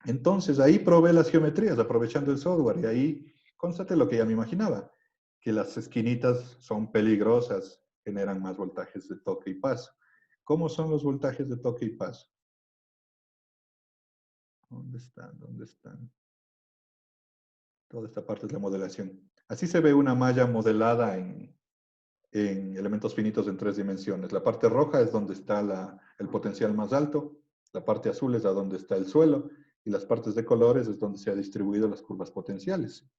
Entonces, ahí probé las geometrías, aprovechando el software, y ahí constaté lo que ya me imaginaba, que las esquinitas son peligrosas, generan más voltajes de toque y paso. ¿Cómo son los voltajes de toque y paso? ¿Dónde están? ¿Dónde están? Toda esta parte es la modelación. Así se ve una malla modelada en elementos finitos en 3 dimensiones. La parte roja es donde está el potencial más alto, la parte azul es a donde está el suelo, y las partes de colores es donde se han distribuido las curvas potenciales.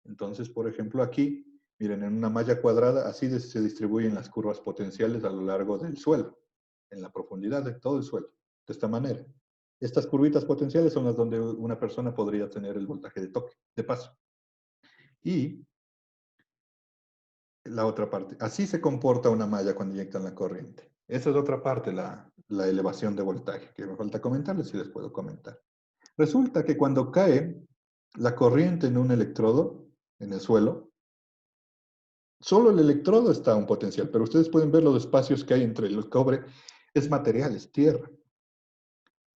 Entonces, por ejemplo, aquí, miren, en una malla cuadrada, así se distribuyen las curvas potenciales a lo largo del suelo, en la profundidad de todo el suelo, de esta manera. Estas curvitas potenciales son las donde una persona podría tener el voltaje de toque, de paso. Y la otra parte, así se comporta una malla cuando inyectan la corriente. Esa es otra parte, la elevación de voltaje, que me falta comentarles y les puedo comentar. Resulta que cuando cae la corriente en un electrodo, en el suelo, solo el electrodo está a un potencial, pero ustedes pueden ver los espacios que hay entre el cobre. Es material, es tierra.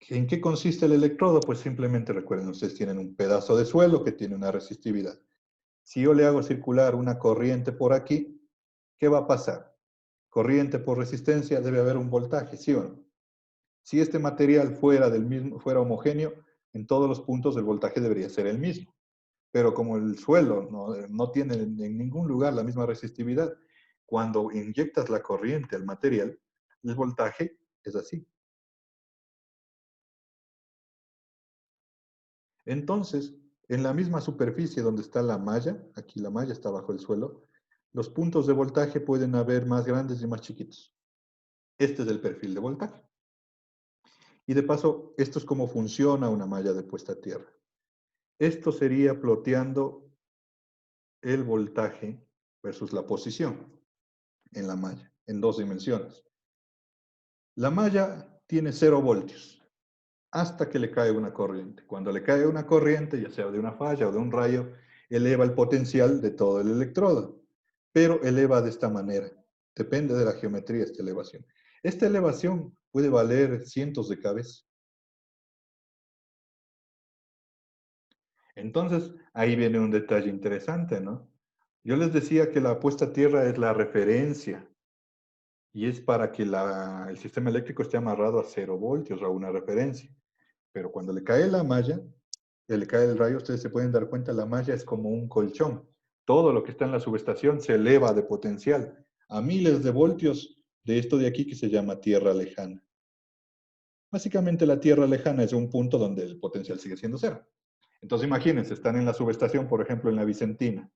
¿En qué consiste el electrodo? Pues simplemente recuerden, ustedes tienen un pedazo de suelo que tiene una resistividad. Si yo le hago circular una corriente por aquí, ¿qué va a pasar? Corriente por resistencia, debe haber un voltaje, ¿sí o no? Si este material fuera homogéneo, en todos los puntos el voltaje debería ser el mismo. Pero como el suelo no tiene en ningún lugar la misma resistividad, cuando inyectas la corriente al material, el voltaje es así. Entonces, en la misma superficie donde está la malla, aquí la malla está bajo el suelo, los puntos de voltaje pueden haber más grandes y más chiquitos. Este es el perfil de voltaje. Y de paso, esto es cómo funciona una malla de puesta a tierra. Esto sería ploteando el voltaje versus la posición en la malla, en 2 dimensiones. La malla tiene 0 voltios hasta que le cae una corriente. Cuando le cae una corriente, ya sea de una falla o de un rayo, eleva el potencial de todo el electrodo, pero eleva de esta manera. Depende de la geometría esta elevación. Esta elevación puede valer cientos de kV. Entonces, ahí viene un detalle interesante, ¿no? Yo les decía que la puesta a tierra es la referencia y es para que el sistema eléctrico esté amarrado a 0 voltios, a una referencia. Pero cuando le cae la malla, le cae el rayo, ustedes se pueden dar cuenta, la malla es como un colchón. Todo lo que está en la subestación se eleva de potencial a miles de voltios de esto de aquí que se llama tierra lejana. Básicamente la tierra lejana es un punto donde el potencial sigue siendo 0. Entonces imagínense, están en la subestación, por ejemplo, en la Vicentina.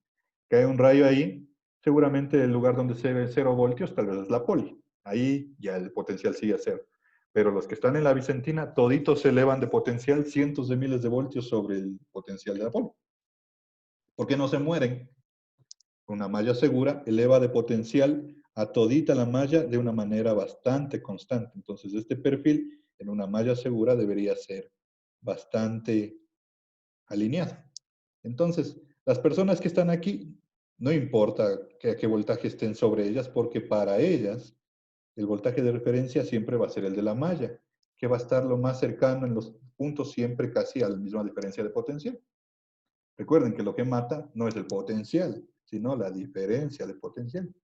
Cae un rayo ahí, seguramente el lugar donde se ve 0 voltios tal vez es la poli. Ahí ya el potencial sigue a 0. Pero los que están en la Vicentina, toditos se elevan de potencial cientos de miles de voltios sobre el potencial de la poli. ¿Por qué no se mueren? Una malla segura eleva de potencial a todita la malla de una manera bastante constante. Entonces, este perfil en una malla segura debería ser bastante alineado. Entonces, las personas que están aquí, no importa a qué voltaje estén sobre ellas, porque para ellas el voltaje de referencia siempre va a ser el de la malla, que va a estar lo más cercano en los puntos siempre casi a la misma diferencia de potencial. Recuerden que lo que mata no es el potencial, sino la diferencia de potencial.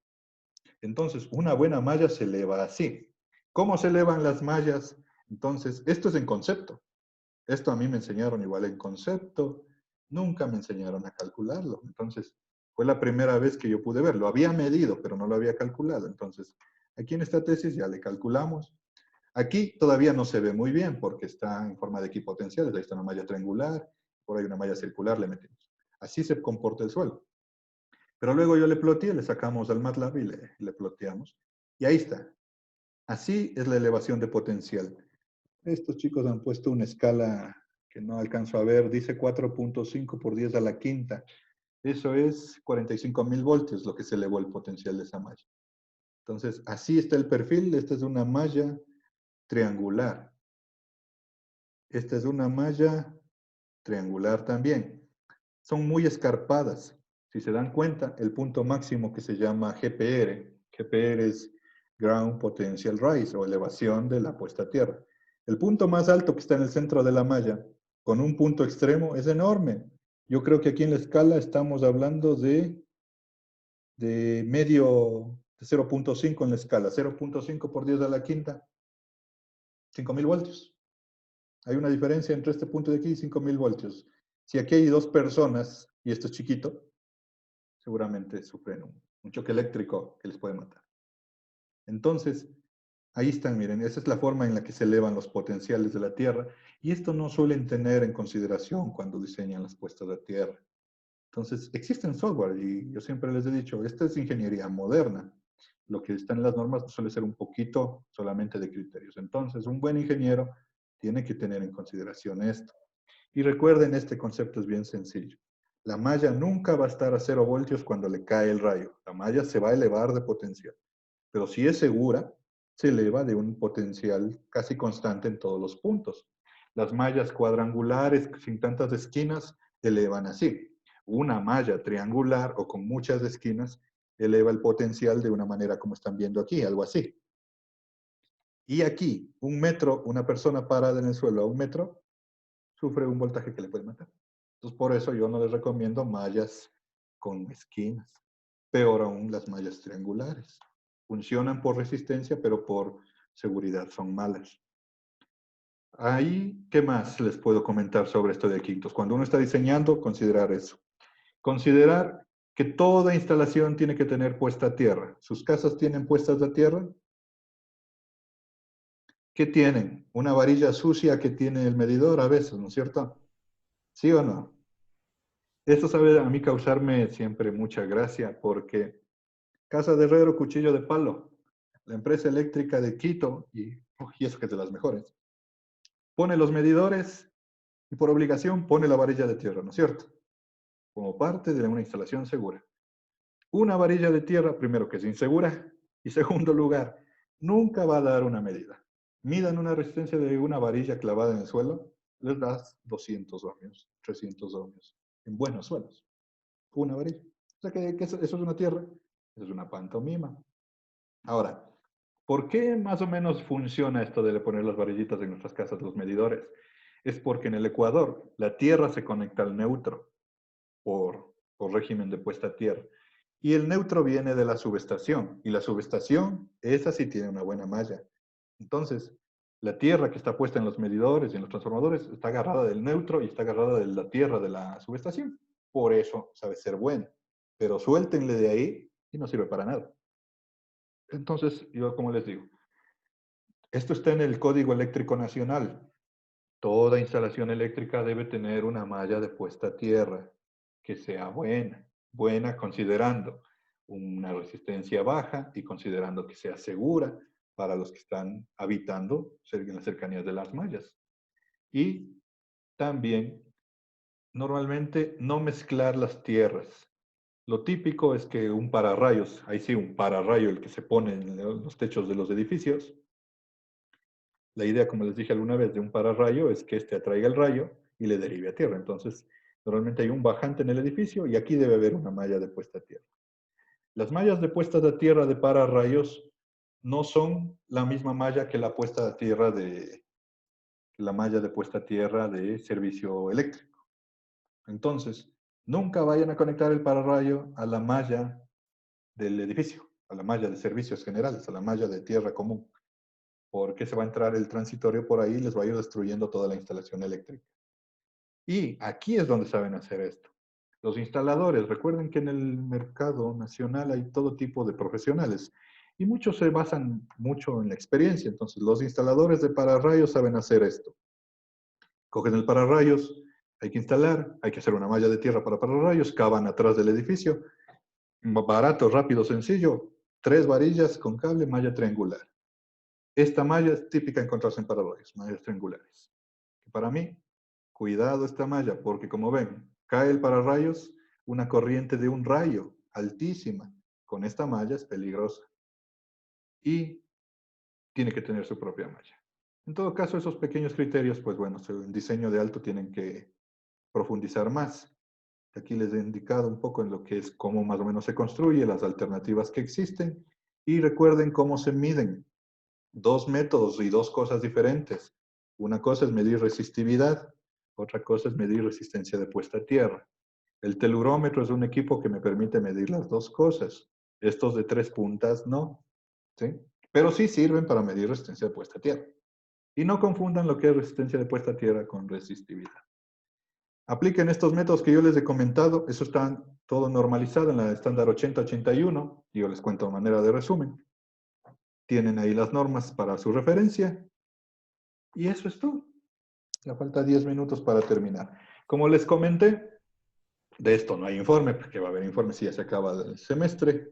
Entonces, una buena malla se eleva así. ¿Cómo se elevan las mallas? Entonces, esto es en concepto. Esto a mí me enseñaron igual en concepto. Nunca me enseñaron a calcularlo. Entonces, fue la primera vez que yo pude verlo. Lo había medido, pero no lo había calculado. Entonces, aquí en esta tesis ya le calculamos. Aquí todavía no se ve muy bien porque está en forma de equipotenciales. Ahí está una malla triangular, por ahí una malla circular le metimos. Así se comporta el suelo. Pero luego yo le ploteé, le sacamos al MATLAB y le ploteamos. Y ahí está. Así es la elevación de potencial. Estos chicos han puesto una escala que no alcanzo a ver, dice 4.5 por 10 a la quinta. Eso es 45.000 voltios lo que se elevó el potencial de esa malla. Entonces, así está el perfil. Esta es una malla triangular. Esta es una malla triangular también. Son muy escarpadas. Si se dan cuenta, el punto máximo que se llama GPR, GPR es Ground Potential Rise o elevación de la puesta a tierra. El punto más alto que está en el centro de la malla, con un punto extremo, es enorme. Yo creo que aquí en la escala estamos hablando de medio, de 0.5 en la escala. 0.5 por 10 a la quinta, 5.000 voltios. Hay una diferencia entre este punto de aquí y 5.000 voltios. Si aquí hay dos personas y esto es chiquito, seguramente sufren un choque eléctrico que les puede matar. Entonces, ahí están, miren, esa es la forma en la que se elevan los potenciales de la Tierra y esto no suelen tener en consideración cuando diseñan las puestas de tierra. Entonces, existen software y yo siempre les he dicho, esta es ingeniería moderna. Lo que está en las normas suele ser un poquito solamente de criterios. Entonces, un buen ingeniero tiene que tener en consideración esto. Y recuerden, este concepto es bien sencillo. La malla nunca va a estar a 0 voltios cuando le cae el rayo. La malla se va a elevar de potencial. Pero si es segura, se eleva de un potencial casi constante en todos los puntos. Las mallas cuadrangulares sin tantas esquinas elevan así. Una malla triangular o con muchas esquinas eleva el potencial de una manera como están viendo aquí, algo así. Y aquí, 1 metro, una persona parada en el suelo a 1 metro, sufre un voltaje que le puede matar. Entonces, por eso yo no les recomiendo mallas con esquinas. Peor aún las mallas triangulares. Funcionan por resistencia, pero por seguridad son malas. Ahí, ¿qué más les puedo comentar sobre esto de quintos? Cuando uno está diseñando, considerar eso. Considerar que toda instalación tiene que tener puesta a tierra. ¿Sus casas tienen puestas a tierra? ¿Qué tienen? Una varilla sucia que tiene el medidor a veces, ¿no es cierto? ¿Sí o no? Esto sabe a mí causarme siempre mucha gracia porque Casa de Herrero, cuchillo de palo, la empresa eléctrica de Quito, y eso que es de las mejores, pone los medidores y por obligación pone la varilla de tierra, ¿no es cierto? Como parte de una instalación segura. Una varilla de tierra, primero que es insegura, y segundo lugar, nunca va a dar una medida. Midan una resistencia de una varilla clavada en el suelo, les das 200 ohmios, 300 ohmios, en buenos suelos. Una varilla. O sea que eso es una tierra, eso es una pantomima. Ahora, ¿por qué más o menos funciona esto de poner las varillitas en nuestras casas, los medidores? Es porque en el Ecuador la tierra se conecta al neutro por régimen de puesta a tierra. Y el neutro viene de la subestación. Y la subestación, esa sí tiene una buena malla. Entonces, la tierra que está puesta en los medidores y en los transformadores está agarrada del neutro y está agarrada de la tierra de la subestación. Por eso sabe ser buena. Pero suéltenle de ahí y no sirve para nada. Entonces, yo como les digo, esto está en el Código Eléctrico Nacional. Toda instalación eléctrica debe tener una malla de puesta a tierra que sea buena, buena considerando una resistencia baja y considerando que sea segura para los que están habitando en las cercanías de las mallas. Y también, normalmente, no mezclar las tierras. Lo típico es que un pararrayos, ahí sí, un pararrayo, el que se pone en los techos de los edificios. La idea, como les dije alguna vez, de un pararrayo es que este atraiga el rayo y le derive a tierra. Entonces, normalmente hay un bajante en el edificio y aquí debe haber una malla de puesta a tierra. Las mallas de puesta a tierra de pararrayos no son la misma malla que la puesta a tierra de la malla de puesta a tierra de servicio eléctrico. Entonces, nunca vayan a conectar el pararrayo a la malla del edificio, a la malla de servicios generales, a la malla de tierra común, porque se va a entrar el transitorio por ahí y les va a ir destruyendo toda la instalación eléctrica. Y aquí es donde saben hacer esto. Los instaladores, recuerden que en el mercado nacional hay todo tipo de profesionales y muchos se basan mucho en la experiencia. Entonces, los instaladores de pararrayos saben hacer esto. Cogen el pararrayos, hay que instalar, hay que hacer una malla de tierra para pararrayos, cavan atrás del edificio, barato, rápido, sencillo, 3 varillas con cable, malla triangular. Esta malla es típica encontrarse en pararrayos, mallas triangulares. Para mí, cuidado esta malla, porque como ven, cae el pararrayos, una corriente de un rayo altísima. Con esta malla es peligrosa. Y tiene que tener su propia malla. En todo caso, esos pequeños criterios, pues bueno, en diseño de alto tienen que profundizar más. Aquí les he indicado un poco en lo que es cómo más o menos se construye, las alternativas que existen. Y recuerden cómo se miden. Dos métodos y dos cosas diferentes. Una cosa es medir resistividad, otra cosa es medir resistencia de puesta a tierra. El telurómetro es un equipo que me permite medir las dos cosas. Estos de 3 puntas no, ¿sí? Pero sí sirven para medir resistencia de puesta a tierra. Y no confundan lo que es resistencia de puesta a tierra con resistividad. Apliquen estos métodos que yo les he comentado, eso está todo normalizado en la estándar 8081, yo les cuento de manera de resumen. Tienen ahí las normas para su referencia y eso es todo. Ya falta 10 minutos para terminar. Como les comenté, de esto no hay informe, porque va a haber informe si ya se acaba el semestre.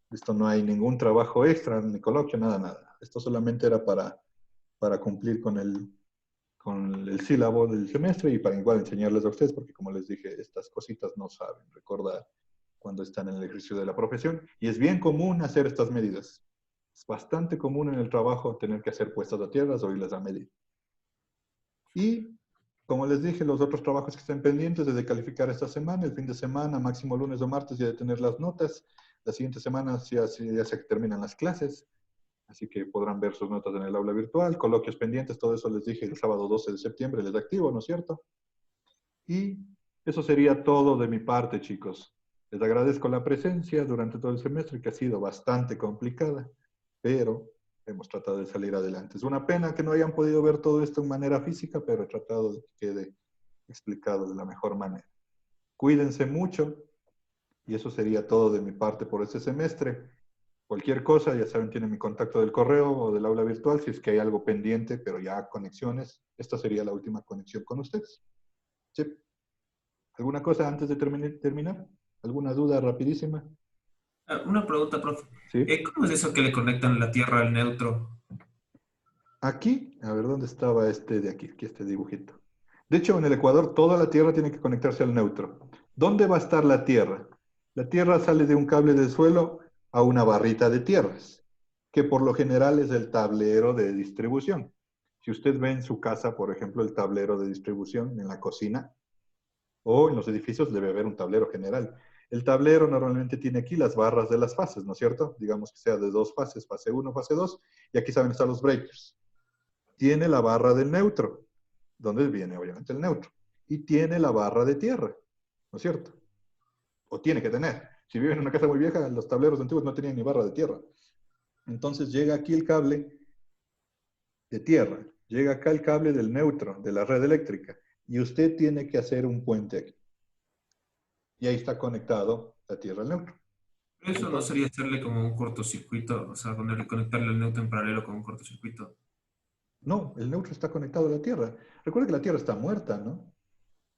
De esto no hay ningún trabajo extra, ni coloquio, nada, nada. Esto solamente era para cumplir con el sílabo del semestre y para igual enseñarles a ustedes, porque como les dije, estas cositas no saben recordar cuando están en el ejercicio de la profesión. Y es bien común hacer estas medidas. Es bastante común en el trabajo tener que hacer puestas a tierras o irlas a medir. Y como les dije, los otros trabajos que estén pendientes de calificar esta semana, el fin de semana, máximo lunes o martes, ya de tener las notas. La siguiente semana ya se terminan las clases, así que podrán ver sus notas en el aula virtual, coloquios pendientes, todo eso les dije el sábado 12 de septiembre, les activo, ¿no es cierto? Y eso sería todo de mi parte, chicos. Les agradezco la presencia durante todo el semestre, que ha sido bastante complicada, pero hemos tratado de salir adelante. Es una pena que no hayan podido ver todo esto en manera física, pero he tratado de que quede explicado de la mejor manera. Cuídense mucho y eso sería todo de mi parte por este semestre. Cualquier cosa, ya saben, tienen mi contacto del correo o del aula virtual si es que hay algo pendiente, pero ya conexiones. Esta sería la última conexión con ustedes. ¿Sí? ¿Alguna cosa antes de terminar? ¿Alguna duda rapidísima? Una pregunta, profe. ¿Sí? ¿Cómo es eso que le conectan la Tierra al neutro? Aquí, a ver, ¿dónde estaba este de aquí? Aquí este dibujito. De hecho, en el Ecuador toda la Tierra tiene que conectarse al neutro. ¿Dónde va a estar la Tierra? La Tierra sale de un cable del suelo a una barrita de tierras, que por lo general es el tablero de distribución. Si usted ve en su casa, por ejemplo, el tablero de distribución en la cocina o en los edificios, debe haber un tablero general. El tablero normalmente tiene aquí las barras de las fases, ¿no es cierto? Digamos que sea de 2 fases, fase 1, fase 2, y aquí saben estar los breakers. Tiene la barra del neutro, donde viene obviamente el neutro, y tiene la barra de tierra, ¿no es cierto? O tiene que tener. Si viven en una casa muy vieja, los tableros antiguos no tenían ni barra de tierra. Entonces llega aquí el cable de tierra, llega acá el cable del neutro, de la red eléctrica, y usted tiene que hacer un puente aquí. Y ahí está conectado la tierra al neutro. Eso no Entonces, sería hacerle como un cortocircuito, o sea, conectarle el neutro en paralelo con un cortocircuito. no, el neutro está conectado a la tierra. Recuerda que la tierra está muerta, ¿no?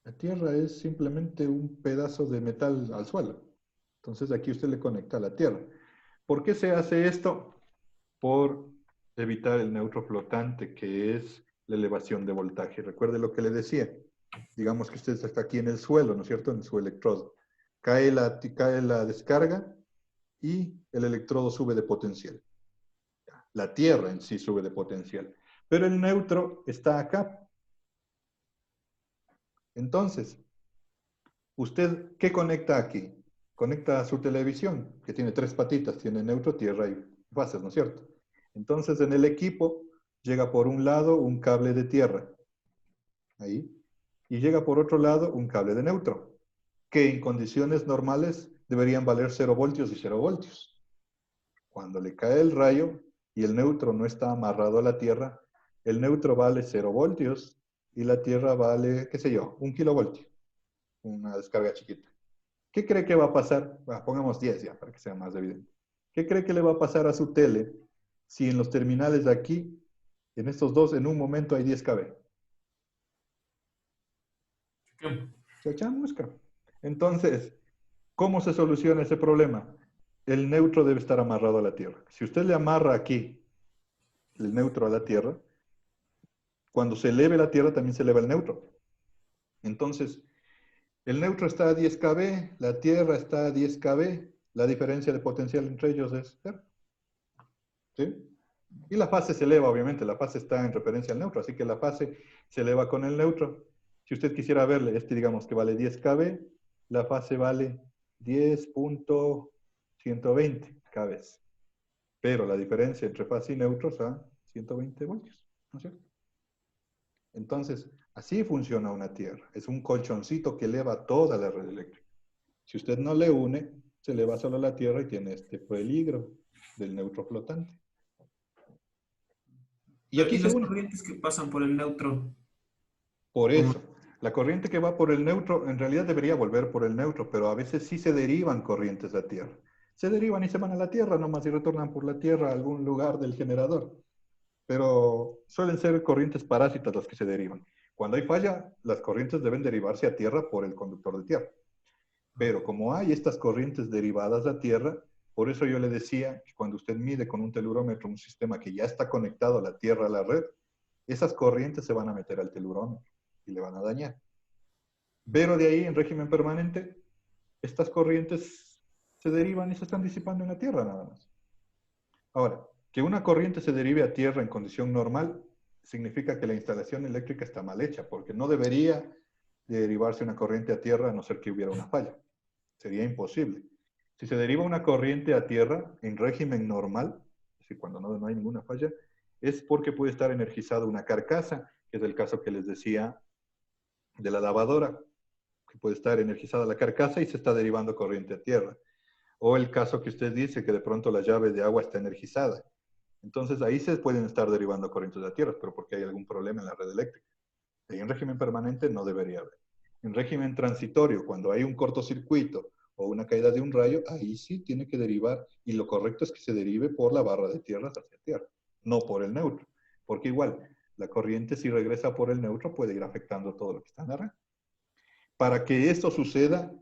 La tierra es simplemente un pedazo de metal al suelo. Entonces aquí usted le conecta a la tierra. ¿Por qué se hace esto? Por evitar el neutro flotante, que es la elevación de voltaje. Recuerde lo que le decía. Digamos que usted está aquí en el suelo, ¿no es cierto? En su electrodo. cae la descarga y el electrodo sube de potencial. La Tierra en sí sube de potencial. Pero el neutro está acá. Entonces, ¿usted qué conecta aquí? Conecta a su televisión, que tiene 3 patitas, tiene neutro, tierra y fases, ¿no es cierto? Entonces, en el equipo llega por un lado un cable de tierra, ahí, y llega por otro lado un cable de neutro, que en condiciones normales deberían valer 0 voltios y 0 voltios. Cuando le cae el rayo y el neutro no está amarrado a la tierra, el neutro vale 0 voltios y la tierra vale, qué sé yo, 1 kilovoltio, una descarga chiquita. ¿Qué cree que va a pasar? Bueno, pongamos 10 ya, para que sea más evidente. ¿Qué cree que le va a pasar a su tele si en los terminales de aquí, en estos dos, en un momento hay 10 kb? Se chamusca. Entonces, ¿cómo se soluciona ese problema? El neutro debe estar amarrado a la Tierra. Si usted le amarra aquí el neutro a la Tierra, cuando se eleve la Tierra también se eleva el neutro. Entonces, el neutro está a 10 kb, la Tierra está a 10 kb, la diferencia de potencial entre ellos es 0. ¿Sí? Y la fase se eleva, obviamente, la fase está en referencia al neutro, así que la fase se eleva con el neutro. Si usted quisiera verle, digamos que vale 10 kb, la fase vale 10.120 kb. Pero la diferencia entre fase y neutro es a 120 voltios, ¿no es cierto? Entonces, así funciona una Tierra. Es un colchoncito que eleva toda la red eléctrica. Si usted no le une, se eleva solo la Tierra y tiene este peligro del neutro flotante. Y aquí ¿Y se las une. corrientes que pasan por el neutro? Por eso, la corriente que va por el neutro en realidad debería volver por el neutro, pero a veces sí se derivan corrientes a Tierra. Se derivan y se van a la Tierra nomás y retornan por la Tierra a algún lugar del generador. Pero suelen ser corrientes parásitas las que se derivan. Cuando hay falla, las corrientes deben derivarse a Tierra por el conductor de tierra. Pero como hay estas corrientes derivadas a Tierra, por eso yo le decía que cuando usted mide con un telurómetro un sistema que ya está conectado a la Tierra, a la red, esas corrientes se van a meter al telurómetro y le van a dañar. Pero de ahí, en régimen permanente, estas corrientes se derivan y se están disipando en la Tierra nada más. Ahora, que una corriente se derive a Tierra en condición normal significa que la instalación eléctrica está mal hecha, porque no debería derivarse una corriente a Tierra a no ser que hubiera una falla. Sería imposible. Si se deriva una corriente a Tierra en régimen normal, es decir, cuando no hay ninguna falla, es porque puede estar energizada una carcasa, que es el caso que les decía de la lavadora, que puede estar energizada la carcasa y se está derivando corriente a Tierra. O el caso que usted dice que de pronto la llave de agua está energizada. Entonces ahí se pueden estar derivando corrientes a Tierra, pero porque hay algún problema en la red eléctrica. Y en régimen permanente no debería haber. En régimen transitorio, cuando hay un cortocircuito o una caída de un rayo, ahí sí tiene que derivar, y lo correcto es que se derive por la barra de tierras hacia tierra, no por el neutro, porque igual, la corriente si regresa por el neutro puede ir afectando todo lo que está en la red. Para que esto suceda,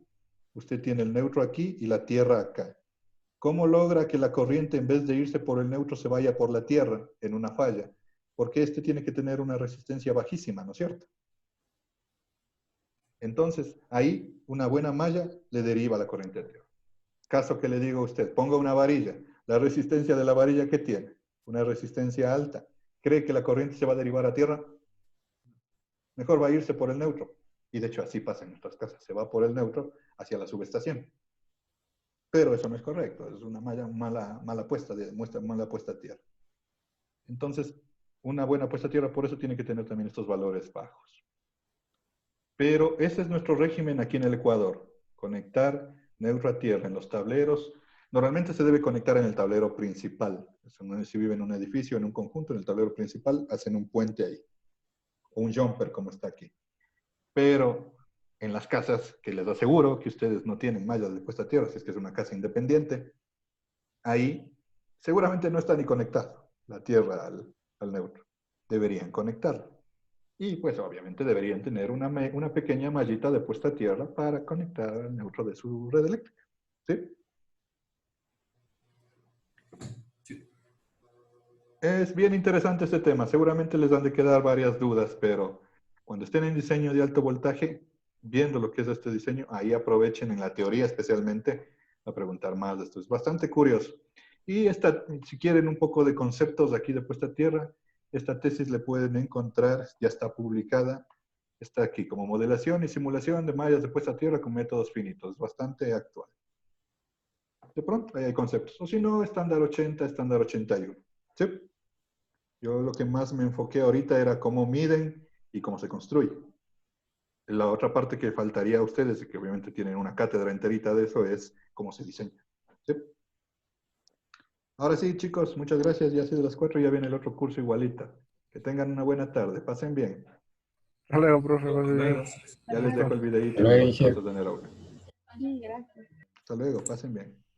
usted tiene el neutro aquí y la tierra acá. ¿Cómo logra que la corriente en vez de irse por el neutro se vaya por la tierra en una falla? Porque este tiene que tener una resistencia bajísima, ¿no es cierto? Entonces, ahí una buena malla le deriva la corriente a tierra. Caso que le digo a usted, ponga una varilla. La resistencia de la varilla, ¿qué tiene? Una resistencia alta. ¿Cree que la corriente se va a derivar a tierra? Mejor va a irse por el neutro. Y de hecho así pasa en nuestras casas. Se va por el neutro hacia la subestación. Pero eso no es correcto. Es una mala puesta a tierra. Entonces, una buena puesta a tierra por eso tiene que tener también estos valores bajos. Pero ese es nuestro régimen aquí en el Ecuador. Conectar neutro a tierra en los tableros. Normalmente se debe conectar en el tablero principal. Si vive en un edificio, en un conjunto, en el tablero principal, hacen un puente ahí. O un jumper como está aquí. Pero en las casas, que les aseguro que ustedes no tienen mallas de puesta a tierra, si es que es una casa independiente, ahí seguramente no está ni conectado la tierra al neutro. Deberían conectarlo. Y pues obviamente deberían tener una pequeña mallita de puesta a tierra para conectar al neutro de su red eléctrica. ¿Sí? Sí. Es bien interesante este tema. Seguramente les han de quedar varias dudas, pero cuando estén en diseño de alto voltaje, viendo lo que es este diseño, ahí aprovechen en la teoría especialmente a preguntar más de esto. Es bastante curioso. Y si quieren un poco de conceptos de aquí de puesta a tierra, esta tesis le pueden encontrar, ya está publicada, está aquí como modelación y simulación de mallas de puesta a tierra con métodos finitos, bastante actual. De pronto ahí hay conceptos. O si no, estándar 80, estándar 81. ¿Sí? Yo lo que más me enfoqué ahorita era cómo miden y cómo se construye. La otra parte que faltaría a ustedes, y que obviamente tienen una cátedra enterita de eso, es cómo se diseña. ¿Sí? Ahora sí, chicos, muchas gracias. Ya ha sido las 4 y ya viene el otro curso igualita. Que tengan una buena tarde. Pasen bien. Hasta luego, profe. Pase bien. Gracias. Ya les dejo el videíto Hasta luego, y las Inge. cosas de Neurona. Sí, gracias. Hasta luego, pasen bien.